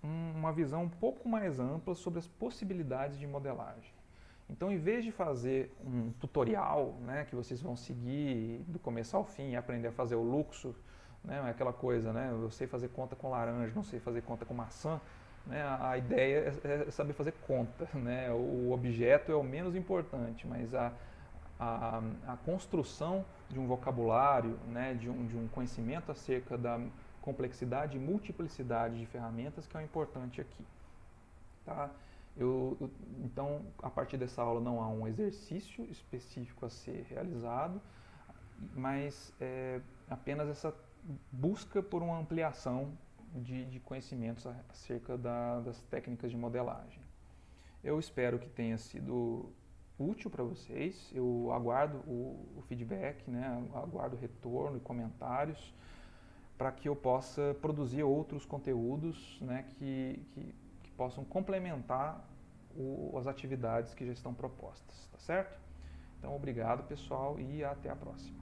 uma visão um pouco mais ampla sobre as possibilidades de modelagem. Então, em vez de fazer um tutorial, né, que vocês vão seguir do começo ao fim e aprender a fazer o luxo né? É aquela coisa, né? Eu sei fazer conta com laranja, não sei fazer conta com maçã. Né? A ideia é saber fazer conta, né? O objeto é o menos importante, mas a construção de um vocabulário, né? De um conhecimento acerca da complexidade e multiplicidade de ferramentas que é o importante aqui. Tá? Então, a partir dessa aula não há um exercício específico a ser realizado, mas apenas essa busca por uma ampliação de conhecimentos acerca das técnicas de modelagem. Eu espero que tenha sido útil para vocês, eu aguardo o feedback, né? Aguardo retorno e comentários para que eu possa produzir outros conteúdos, né? que possam complementar as atividades que já estão propostas, tá certo? Então, obrigado pessoal e até a próxima.